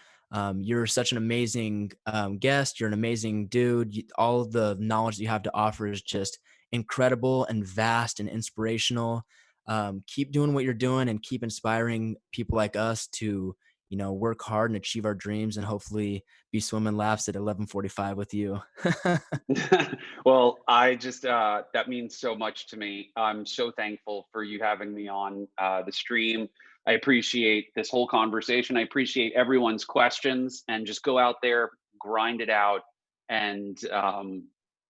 You're such an amazing guest. You're an amazing dude. All of the knowledge that you have to offer is just incredible and vast and inspirational. Keep doing what you're doing and keep inspiring people like us to, work hard and achieve our dreams and hopefully be swimming laps at 11:45 with you. Well, I just that means so much to me. I'm so thankful for you having me on the stream. I appreciate this whole conversation. I appreciate everyone's questions, and just go out there, grind it out, and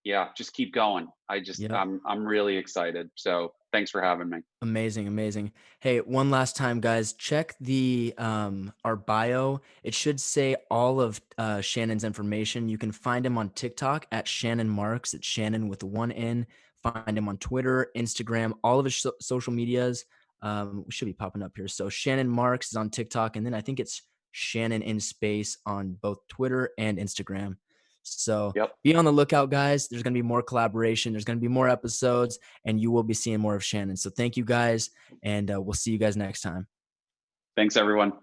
yeah, just keep going. Yep. I'm really excited. So thanks for having me. Amazing, amazing. Hey, one last time, guys, check the our bio. It should say all of Shannon's information. You can find him on TikTok at Shannon Marks. It's Shannon with one N. Find him on Twitter, Instagram, all of his social medias. We should be popping up here. So Shannon Marks is on TikTok, and then I think it's Shannon in space on both Twitter and Instagram. So Yep. be on the lookout, guys. There's going to be more collaboration. There's going to be more episodes, and you will be seeing more of Shannon. So thank you, guys, and we'll see you guys next time. Thanks, everyone.